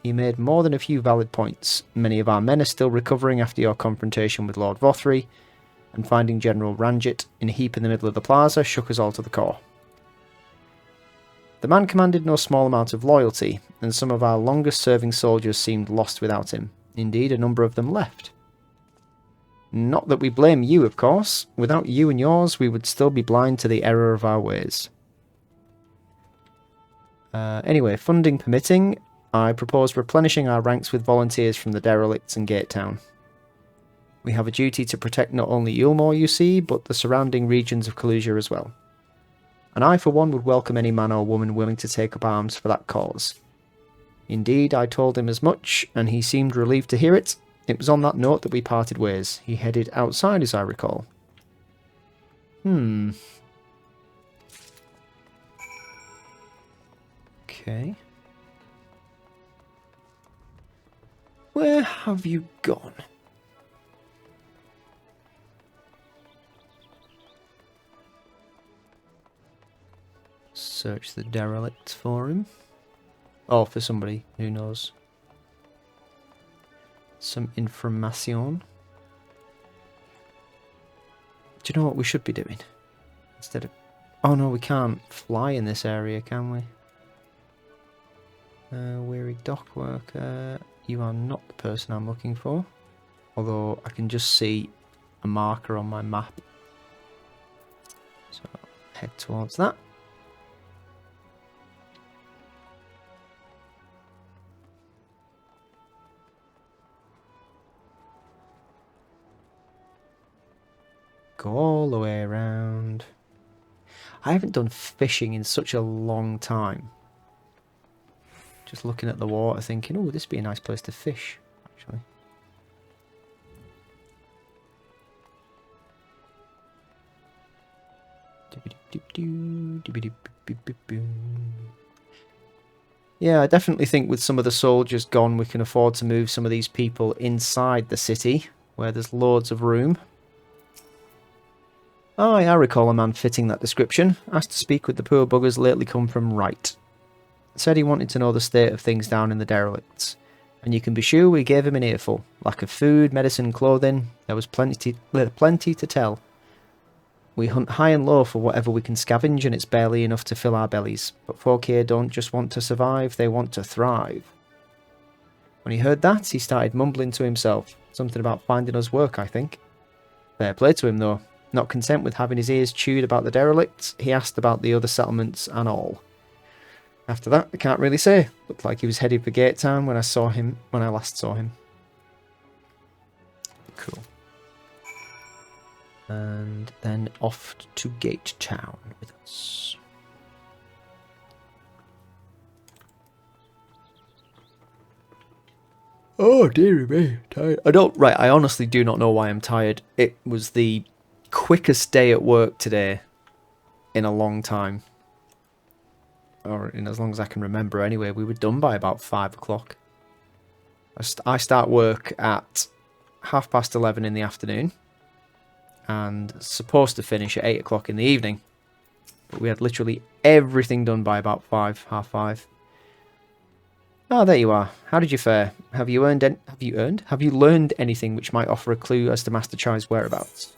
He made more than a few valid points. Many of our men are still recovering after your confrontation with Lord Vauthry, and finding General Ranjit in a heap in the middle of the plaza shook us all to the core. The man commanded no small amount of loyalty, and some of our longest-serving soldiers seemed lost without him. Indeed, a number of them left. Not that we blame you, of course. Without you and yours, we would still be blind to the error of our ways. Anyway, funding permitting, I propose replenishing our ranks with volunteers from the derelicts and Gate Town. We have a duty to protect not only Eulmore, you see, but the surrounding regions of Collegia as well. And I, for one, would welcome any man or woman willing to take up arms for that cause. Indeed, I told him as much, and he seemed relieved to hear it. It was on that note that we parted ways. He headed outside, as I recall. Okay. Where have you gone? Search the derelict for him. Oh, for somebody who knows some information. Do you know what we should be doing? Instead of... Oh no, we can't fly in this area, can we? Weary dock worker. You are not the person I'm looking for. Although I can just see a marker on my map. So, head towards that. Go all the way around. I haven't done fishing in such a long time. Just looking at the water thinking, oh, this would be a nice place to fish, actually. Yeah, I definitely think with some of the soldiers gone, we can afford to move some of these people inside the city, where there's loads of room. Aye, I recall a man fitting that description. Asked to speak with the poor buggers lately come from Wright. Said he wanted to know the state of things down in the derelicts. And you can be sure we gave him an earful. Lack of food, medicine, clothing. There was plenty to tell. We hunt high and low for whatever we can scavenge, and it's barely enough to fill our bellies. But folk here don't just want to survive, they want to thrive. When he heard that, he started mumbling to himself. Something about finding us work, I think. Fair play to him, though. Not content with having his ears chewed about the derelicts, he asked about the other settlements and all. After that, I can't really say. Looked like he was headed for Gate Town when I last saw him. Cool. And then off to Gate Town with us. Oh, dearie me, tired. I honestly do not know why I'm tired. It was the quickest day at work today in a long time. Or in as long as I can remember anyway. We were done by about 5 o'clock. I start work at 11:30 in the afternoon. And supposed to finish at 8 o'clock in the evening. But we had literally everything done by about 5, half 5. Oh, there you are. How did you fare? Have you learned anything which might offer a clue as to Master Chai's whereabouts?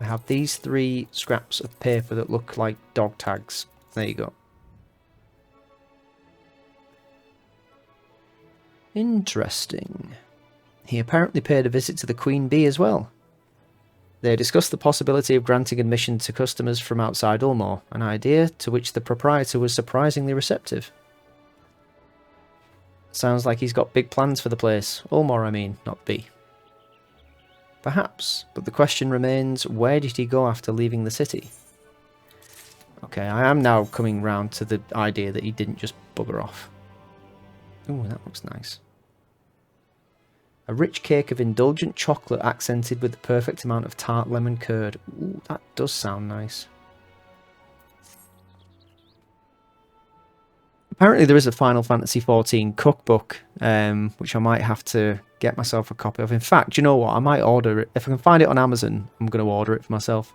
I have these 3 scraps of paper that look like dog tags. There you go. Interesting. He apparently paid a visit to the Queen Bee as well. They discussed the possibility of granting admission to customers from outside Eulmore, an idea to which the proprietor was surprisingly receptive. Sounds like he's got big plans for the place. Eulmore, I mean, not Bee. Perhaps, but the question remains, where did he go after leaving the city? Okay, I am now coming round to the idea that he didn't just bugger off. Ooh, that looks nice. A rich cake of indulgent chocolate accented with the perfect amount of tart lemon curd. Ooh, that does sound nice. Apparently there is a Final Fantasy XIV cookbook, which I might have to get myself a copy of. In fact, do you know what? I might order it. If I can find it on Amazon, I'm going to order it for myself.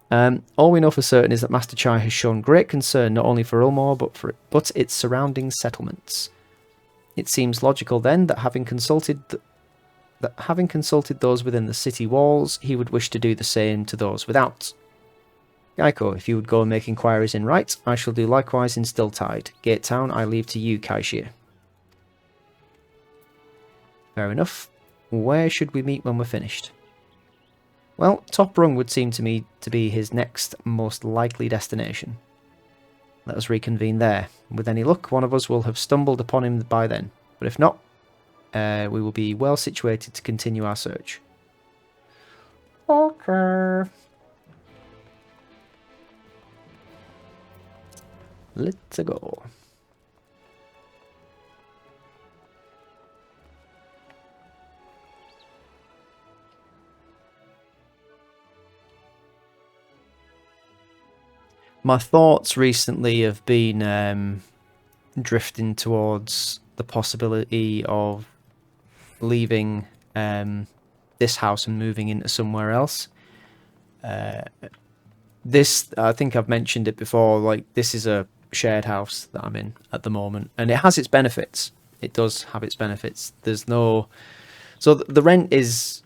All we know for certain is that Master Chai has shown great concern not only for Eulmore, but its surrounding settlements. It seems logical then that having consulted those within the city walls, he would wish to do the same to those without. Gaiko, if you would go and make inquiries in Right, I shall do likewise in Stilltide. Gate Town, I leave to you, Kaishir. Fair enough. Where should we meet when we're finished? Well, Top Rung would seem to me to be his next most likely destination. Let us reconvene there. With any luck, one of us will have stumbled upon him by then. But if not, we will be well situated to continue our search. Okay. Let's go. My thoughts recently have been drifting towards the possibility of leaving this house and moving into somewhere else. This, I think I've mentioned it before, like, this is a shared house that I'm in at the moment, and it has its benefits. It does have its benefits. There's no... So the rent is...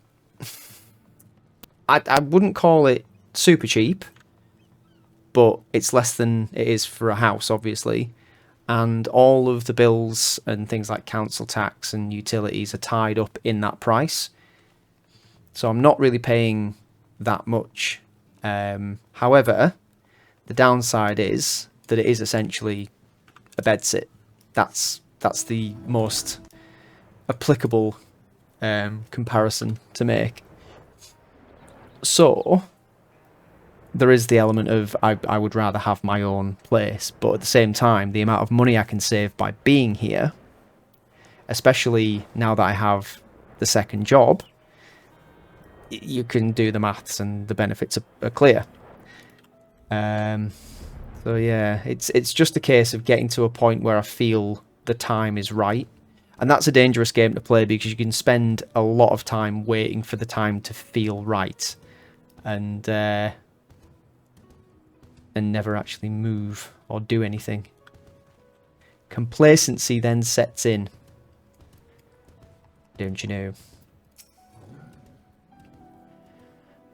I wouldn't call it super cheap, but it's less than it is for a house, obviously. And all of the bills and things like council tax and utilities are tied up in that price. So I'm not really paying that much. However, the downside is that it is essentially a bedsit. That's the most applicable comparison to make. So there is the element of I would rather have my own place, but at the same time, the amount of money I can save by being here, especially now that I have the second job, you can do the maths and the benefits are clear. So yeah, it's just a case of getting to a point where I feel the time is right. And that's a dangerous game to play because you can spend a lot of time waiting for the time to feel right. And never actually move or do anything. Complacency then sets in. Don't you know?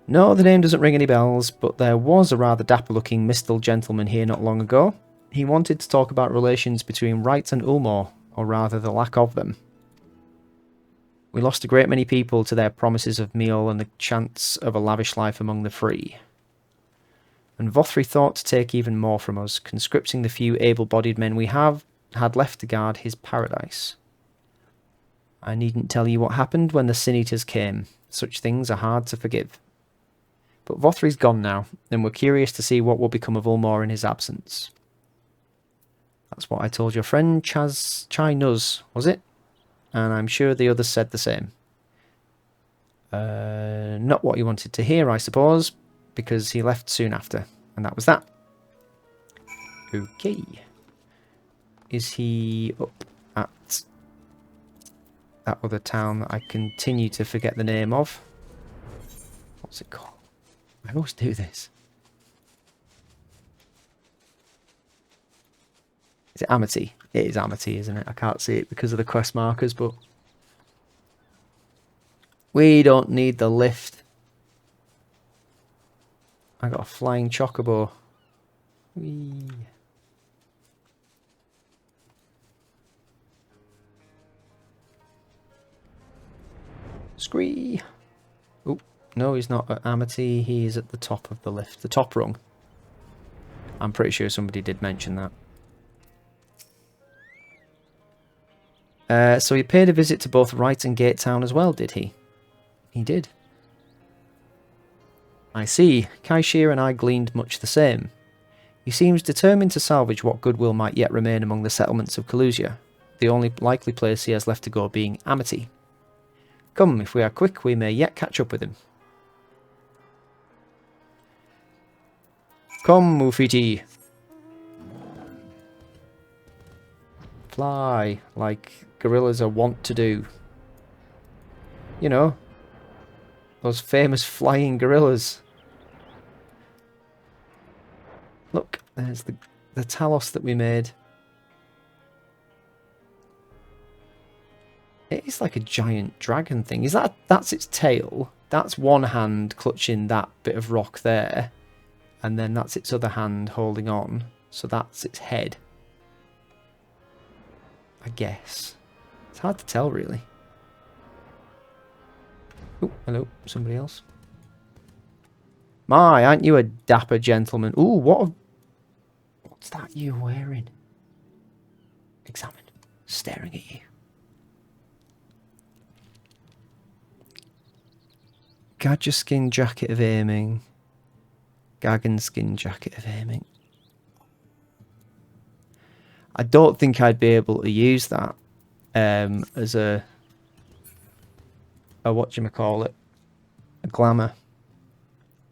No, the name doesn't ring any bells, but there was a rather dapper-looking Mistal gentleman here not long ago. He wanted to talk about relations between Right and Eulmore, or rather the lack of them. We lost a great many people to their promises of meal and the chance of a lavish life among the free. And Vauthry thought to take even more from us, conscripting the few able-bodied men we had left to guard his paradise. I needn't tell you what happened when the Sin-Eaters came. Such things are hard to forgive. But Vauthry's gone now, and we're curious to see what will become of Eulmore in his absence. That's what I told your friend Chai Nuz, was it? And I'm sure the others said the same. Not what you wanted to hear, I suppose, because he left soon after, and that was that. Okay. Is he up at that other town that I continue to forget the name of? What's it called? I always do this. Is it Amity? It is Amity, isn't it? I can't see it because of the quest markers, but we don't need the lift. I got a flying chocobo. Whee. Scree. Oh, no, he's not at Amity. He is at the top of the lift. The top rung. I'm pretty sure somebody did mention that. So he paid a visit to both Wright and Gate Town as well, did he? He did. I see. Kaishir and I gleaned much the same. He seems determined to salvage what goodwill might yet remain among the settlements of Kalusia, the only likely place he has left to go being Amity. Come, if we are quick, we may yet catch up with him. Come, Mufiti. Fly, like gorillas are wont to do. You know, those famous flying gorillas. Look, there's the Talos that we made. It is like a giant dragon thing. Is that's its tail? That's one hand clutching that bit of rock there. And then that's its other hand holding on. So that's its head. I guess. It's hard to tell, really. Oh, hello. Somebody else. My, aren't you a dapper gentleman? Ooh, what's that you wearing? Examine. Staring at you. Gadger skin jacket of aiming. Gagan skin jacket of aiming. I don't think I'd be able to use that as a whatchamacallit, a glamour.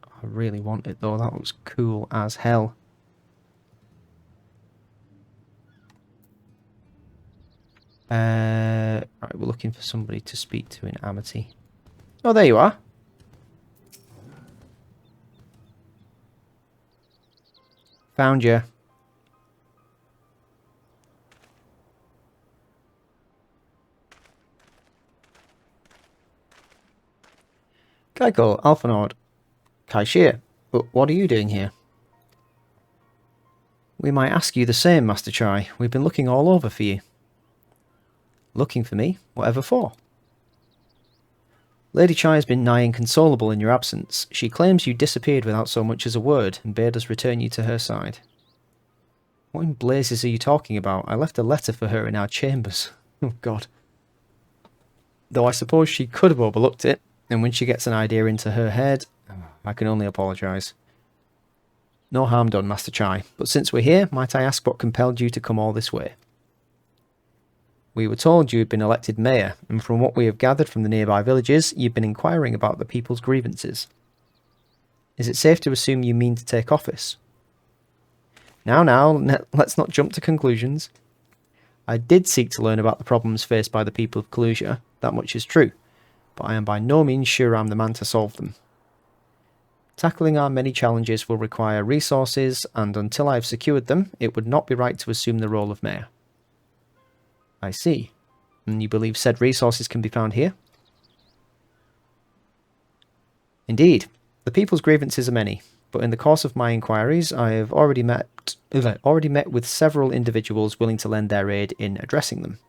I really want it though, that looks cool as hell. Right, we're looking for somebody to speak to in Amity. Oh, there you are. Found you. Gaiko, Alphinaud, Kaishir, but what are you doing here? We might ask you the same, Master Chai. We've been looking all over for you. Looking for me? Whatever for? Lady Chai has been nigh inconsolable in your absence. She claims you disappeared without so much as a word, and bade us return you to her side. What in blazes are you talking about? I left a letter for her in our chambers. Oh, God. Though I suppose she could have overlooked it, and when she gets an idea into her head, I can only apologise. No harm done, Master Chai, but since we're here, might I ask what compelled you to come all this way? We were told you had been elected mayor, and from what we have gathered from the nearby villages, you've been inquiring about the people's grievances. Is it safe to assume you mean to take office? Now, let's not jump to conclusions. I did seek to learn about the problems faced by the people of Kalusia, that much is true, but I am by no means sure I'm the man to solve them. Tackling our many challenges will require resources, and until I have secured them, it would not be right to assume the role of mayor. I see. And you believe said resources can be found here? Indeed. The people's grievances are many, but in the course of my inquiries, I have already met with several individuals willing to lend their aid in addressing them.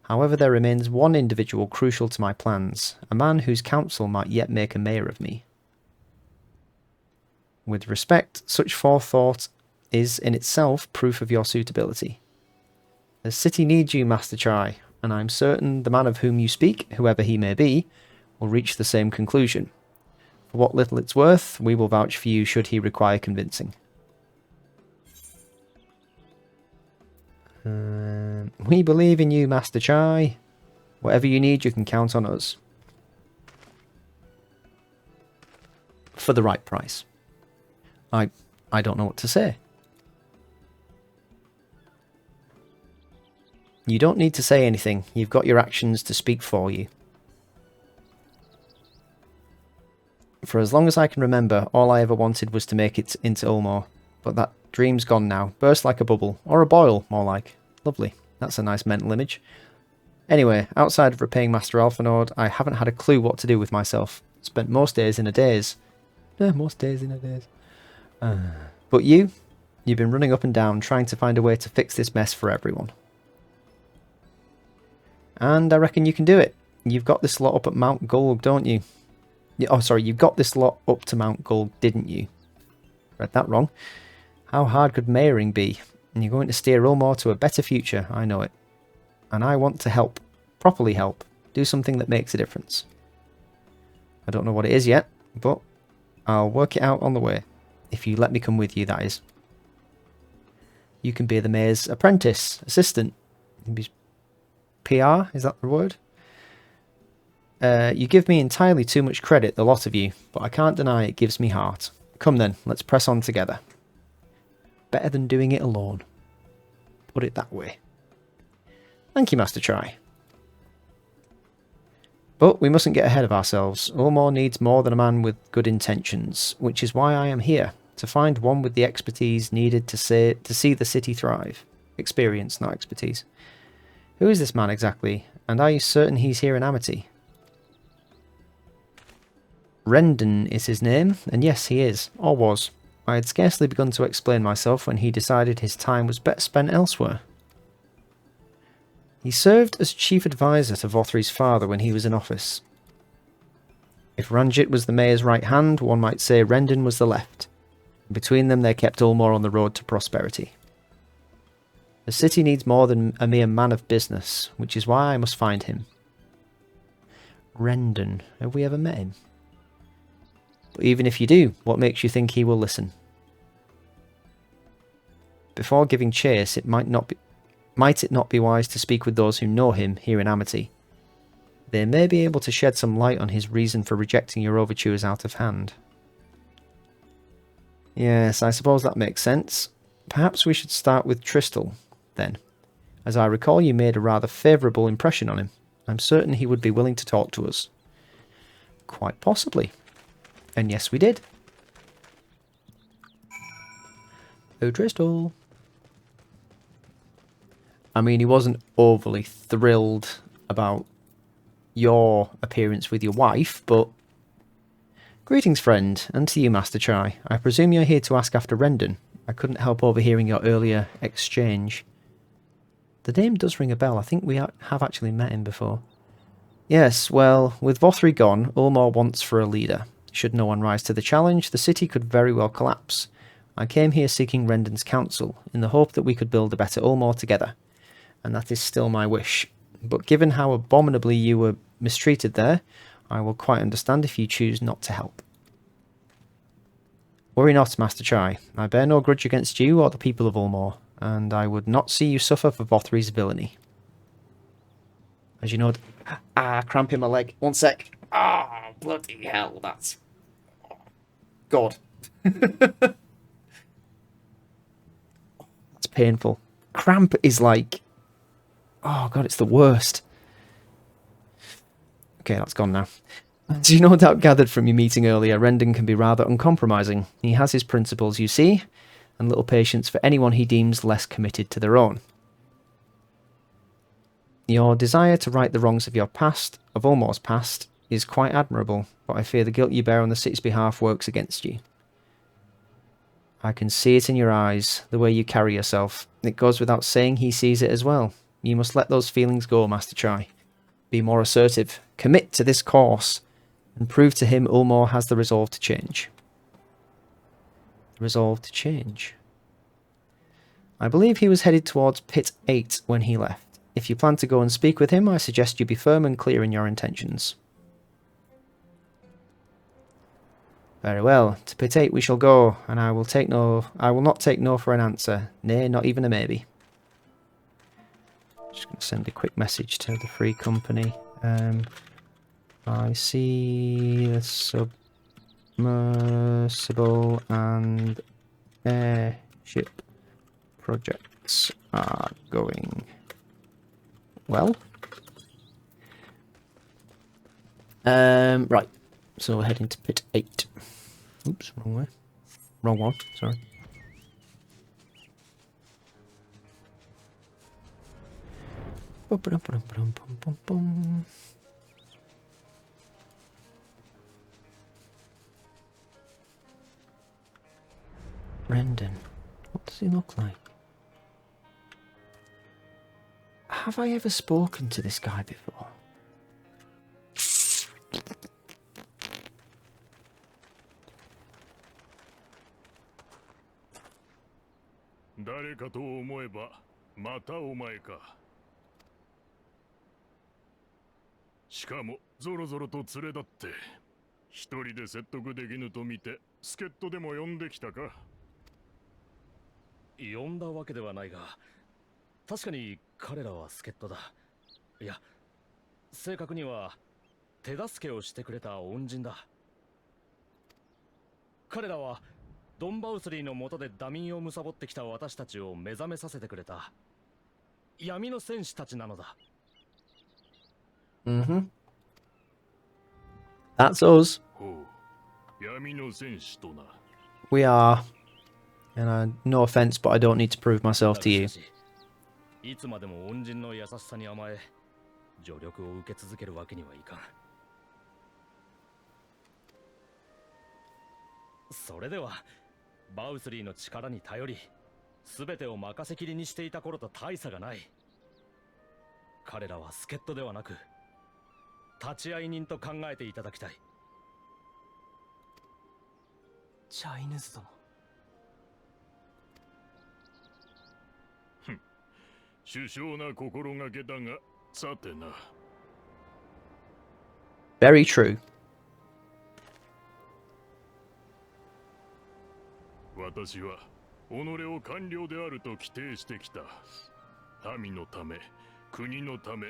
However, there remains one individual crucial to my plans, a man whose counsel might yet make a mayor of me. With respect, such forethought is in itself proof of your suitability. The city needs you, Master Chai, and I am certain the man of whom you speak, whoever he may be, will reach the same conclusion. For what little it's worth, we will vouch for you should he require convincing. We believe in you, Master Chai. Whatever you need, you can count on us. For the right price. I don't know what to say. You don't need to say anything. You've got your actions to speak for you. For as long as I can remember, all I ever wanted was to make it into Eulmore. But that dream's gone now. Burst like a bubble. Or a boil, more like. Lovely. That's a nice mental image. Anyway, outside of repaying Master Alphinaud, I haven't had a clue what to do with myself. Spent most days in a daze. Most days in a daze. But you've been running up and down trying to find a way to fix this mess for everyone. And I reckon you can do it. You've got this lot up at Mount Gulg, don't you? Oh, sorry, you got this lot up to Mount Gulg, didn't you? Read that wrong. How hard could Amh Araeng be? And you're going to steer Eulmore to a better future, I know it. And I want to help. Properly help. Do something that makes a difference. I don't know what it is yet, but I'll work it out on the way. If you let me come with you, that is. You can be the mayor's apprentice, assistant. PR, is that the word? You give me entirely too much credit, the lot of you, but I can't deny it gives me heart. Come then, let's press on together. Better than doing it alone. Put it that way. Thank you, Master Chai. But we mustn't get ahead of ourselves. Eulmore needs more than a man with good intentions, which is why I am here, to find one with the expertise needed to see the city thrive. Experience, not expertise. Who is this man exactly, and are you certain he's here in Amity? Rendon is his name, and yes, he is, or was. I had scarcely begun to explain myself when he decided his time was better spent elsewhere. He served as chief advisor to Vauthry's father when he was in office. If Ranjit was the mayor's right hand, one might say Rendon was the left. Between them they kept Eulmore on the road to prosperity. The city needs more than a mere man of business, which is why I must find him. Rendon, have we ever met him? But even if you do, what makes you think he will listen? Before giving chase, might it not be wise to speak with those who know him here in Amity? They may be able to shed some light on his reason for rejecting your overtures out of hand. Yes, I suppose that makes sense. Perhaps we should start with Tristal, then. As I recall, you made a rather favourable impression on him. I'm certain he would be willing to talk to us. Quite possibly. And yes, we did. Oh, Tristal. I mean, he wasn't overly thrilled about your appearance with your wife, but... Greetings, friend, and to you, Master Chai. I presume you're here to ask after Rendon. I couldn't help overhearing your earlier exchange. The name does ring a bell. I think we have actually met him before. Yes, well, with Vauthry gone, Eulmore wants for a leader. Should no one rise to the challenge, the city could very well collapse. I came here seeking Rendon's counsel, in the hope that we could build a better Eulmore together. And that is still my wish. But given how abominably you were mistreated there, I will quite understand if you choose not to help. Worry not, Master Chai. I bear no grudge against you or the people of Eulmore, and I would not see you suffer for Vauthry's villainy. As you know... cramp in my leg. One sec. Bloody hell, that's... God. That's painful. Cramp is like... Oh, God, it's the worst. Okay, that's gone now. As you no doubt gathered from your meeting earlier, Rendon can be rather uncompromising. He has his principles, you see, and little patience for anyone he deems less committed to their own. Your desire to right the wrongs of your past, of Eulmore's past, is quite admirable, but I fear the guilt you bear on the city's behalf works against you. I can see it in your eyes, the way you carry yourself. It goes without saying he sees it as well. You must let those feelings go, Master Chai. Be more assertive, commit to this course, and prove to him Eulmore has the resolve to change. Resolve to change. I believe he was headed towards Pit 8 when he left. If you plan to go and speak with him, I suggest you be firm and clear in your intentions. Very well. To pit 8 we shall go, and I will not take no for an answer. Nay, not even a maybe. Just going to send a quick message to the Free Company. I see the submersible and airship projects are going well. Right. So we're heading to pit 8. Oops, wrong way. Wrong one, sorry. Brendan. What does he look like? Have I ever spoken to this guy before? Vauthry の下でダミーを貪ってきた私たちを目覚めさせてくれた闇の戦士たちなのだ。Mm-hmm. That's us. We are. And no offense, but I don't need to prove myself to you. いつまでも恩人の優しさに甘え、助力を受け続けるわけにはいかん。それでは、バウスリーの力に頼り、すべてを任せきりにしていた頃と大差がない。彼らは助っ人ではなく、立ち会い人と考えていただきたい。チャイヌズ殿。首相な心がけだが、さてな。Very true. 私は己を官僚であると規定してきた。民のため、国のため、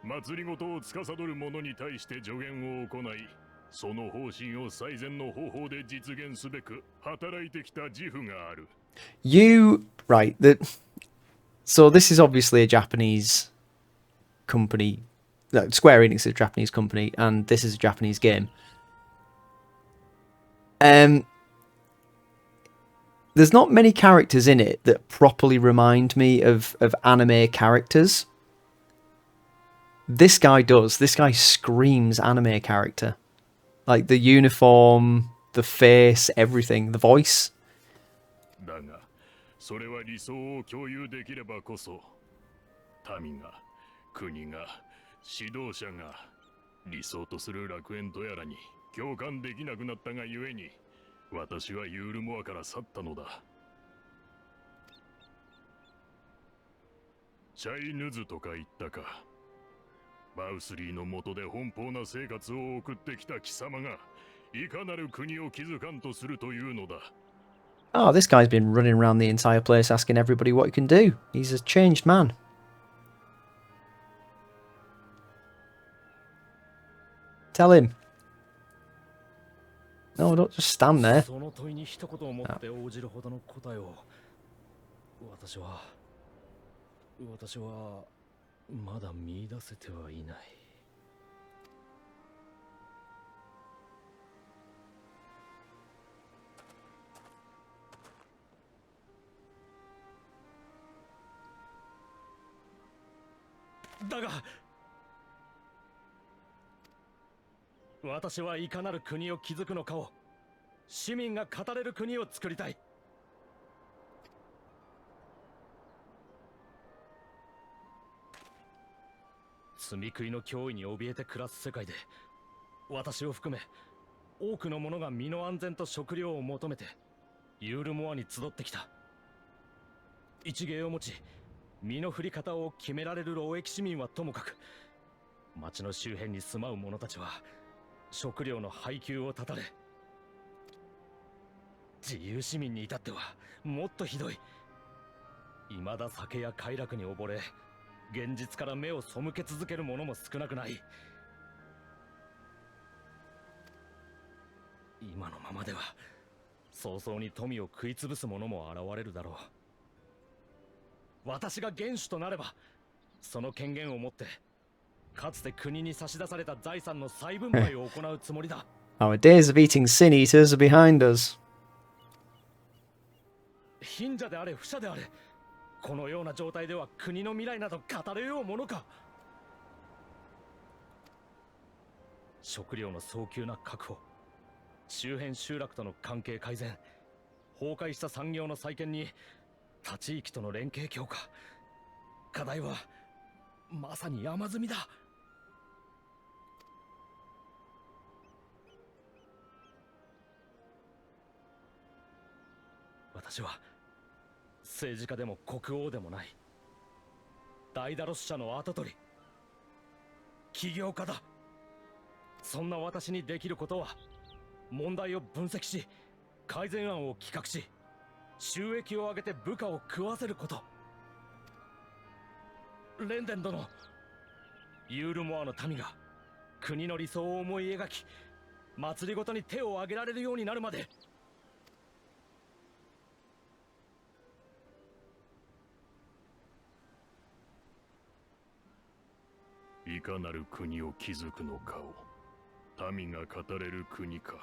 祭りごとを司る者に対して助言を行い、その方針を最善の方法で実現すべく働いてきた自負がある。Right, so this is obviously a Japanese company. Square Enix is a Japanese company, and this is a Japanese game. There's not many characters in it that properly remind me of anime characters. This guy does. This guy screams anime character. Like the uniform, the face, everything, the voice. だが、それは理想を共有できればこそ、民が、国が、指導者が理想とする楽園とやらに共感できなくなったがゆえに、私はユールモアから去ったのだ。チャイヌズとか言ったか。バウスリーの下で奔放な生活を送ってきた貴様が、いかなる国を築かんとするというのだ。Oh, this guy's been running around the entire place asking everybody what he can do. He's a changed man. Tell him. No, don't just stand there. その問いに一言を持って応じるほどの答えを、私はまだ見出せてはいない。だが、私はいかなる国を築くのかを、市民が語れる国を作りたい。積み食いの脅威に怯えて暮らす世界で、私を含め多くの者が身の安全と食料を求めてユールモアに集ってきた。一芸を持ち、身の振り方を決められる労役市民はともかく、町の周辺に住まう者たちは食料の配給を断たれ、自由市民に至ってはもっとひどい。未だ酒や快楽に溺れ、現実から目を背け続ける者も少なくない。今のままでは早々に富を食い潰す者も現れるだろう。私が元首となれば、その権限を持ってかつて国に差し出された財産の再分配を行うつもりだ。Our days of eating sin eaters are behind us. 貧者であれ不者であれ、このような状態では国の未来など語れようものか。食料の早急な確保、周辺集落との関係改善、崩壊した産業の再建に他地域との連携強化。課題はまさに山積みだ。私は政治家でも国王でもない。ダイダロス社の跡取り、起業家だ。そんな私にできることは、問題を分析し、改善案を企画し、収益を上げて部下を食わせること。レンデン殿、ユールモアの民が国の理想を思い描き、祭りごとに手を挙げられるようになるまで。いかなる国を築くのかを民が語れる国か。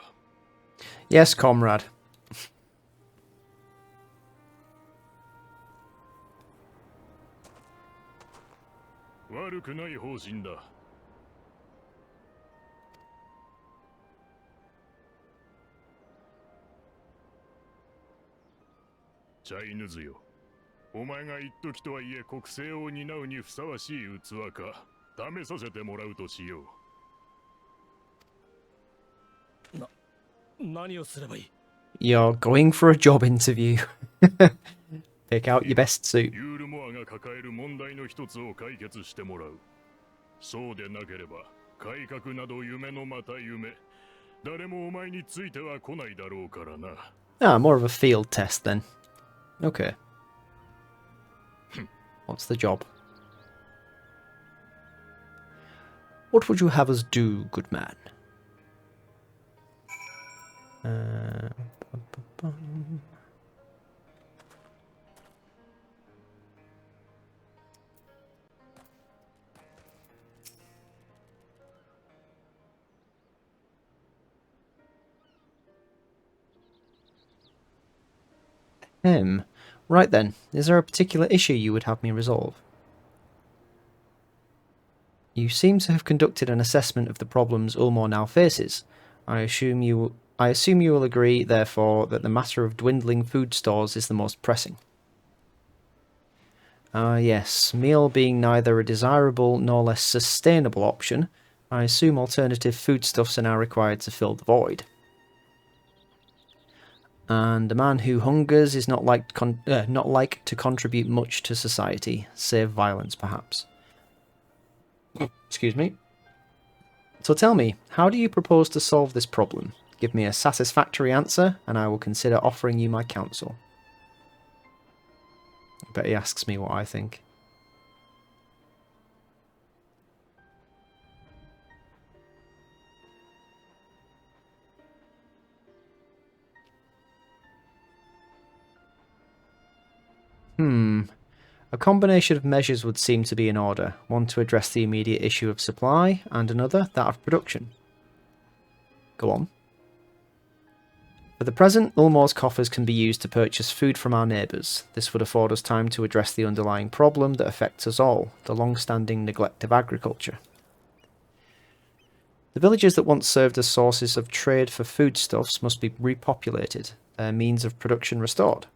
Yes, comrade. 悪くない方針だ。チャイヌズよ、お前が一時とはいえ国政を担うにふさわしい器か試させてもらうとしよう。何をすればいい？ You're going for a job interview. Pick out your best suit. ユールモアが抱える問題の一つを解決してもらう。そうでなければ改革など夢のまた夢。誰もお前については来ないだろうからな。Ah, more of a field test then. Okay. What's the job? What would you have us do, good man? Right then, is there a particular issue you would have me resolve? You seem to have conducted an assessment of the problems Eulmore now faces. I assume you will agree, therefore, that the matter of dwindling food stores is the most pressing. Ah yes, meal being neither a desirable nor less sustainable option, I assume alternative foodstuffs are now required to fill the void. And a man who hungers is not like to contribute much to society, save violence perhaps. Excuse me. So tell me, how do you propose to solve this problem? Give me a satisfactory answer, and I will consider offering you my counsel. I bet he asks me what I think. A combination of measures would seem to be in order, one to address the immediate issue of supply, and another that of production. Go on. For the present, Eulmore's coffers can be used to purchase food from our neighbours. This would afford us time to address the underlying problem that affects us all, the long-standing neglect of agriculture. The villages that once served as sources of trade for foodstuffs must be repopulated, their means of production restored.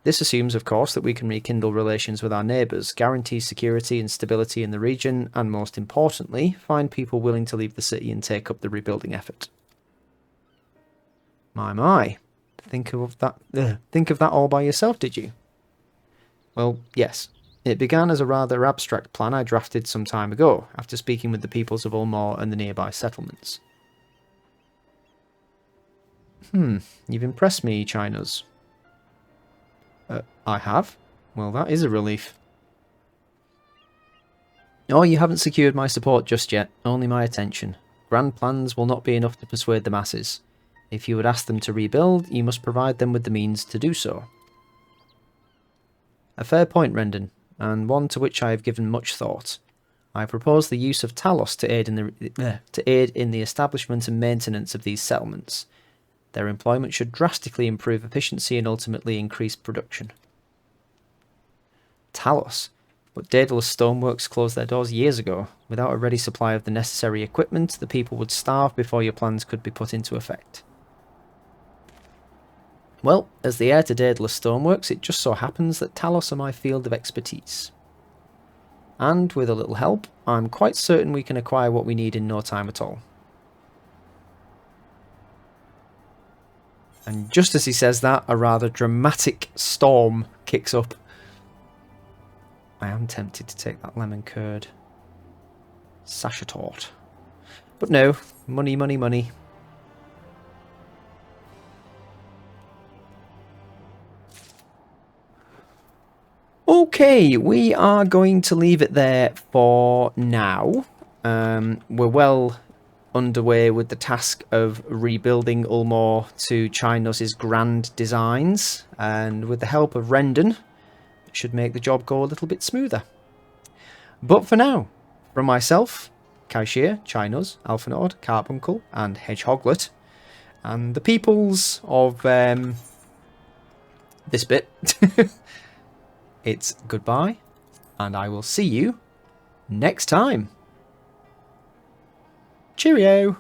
This assumes, of course, that we can rekindle relations with our neighbours, guarantee security and stability in the region, and most importantly, find people willing to leave the city and take up the rebuilding effort. My. Think of that all by yourself, did you? Well, yes. It began as a rather abstract plan I drafted some time ago, after speaking with the peoples of Eulmore and the nearby settlements. You've impressed me, Chinos. I have? Well, that is a relief. Oh, you haven't secured my support just yet, only my attention. Grand plans will not be enough to persuade the masses. If you would ask them to rebuild, you must provide them with the means to do so. A fair point, Rendon, and one to which I have given much thought. I propose the use of Talos to aid in the establishment and maintenance of these settlements. Their employment should drastically improve efficiency and ultimately increase production. Talos? But Daedalus Stoneworks closed their doors years ago. Without a ready supply of the necessary equipment, the people would starve before your plans could be put into effect. Well, as the heir to Daedalus Stoneworks, it just so happens that Talos are my field of expertise. And with a little help, I'm quite certain we can acquire what we need in no time at all. And just as he says that, a rather dramatic storm kicks up. I am tempted to take that lemon curd. Sachetort. But no, money, money, money. Okay, we are going to leave it there for now. We're well underway with the task of rebuilding Eulmore to Chinos' grand designs, and with the help of Rendon, it should make the job go a little bit smoother. But for now, from myself, Kaishir, Chinos, Alphinaud, Carbuncle, and Hedgehoglet, and the peoples of this bit, it's goodbye, and I will see you next time. Cheerio!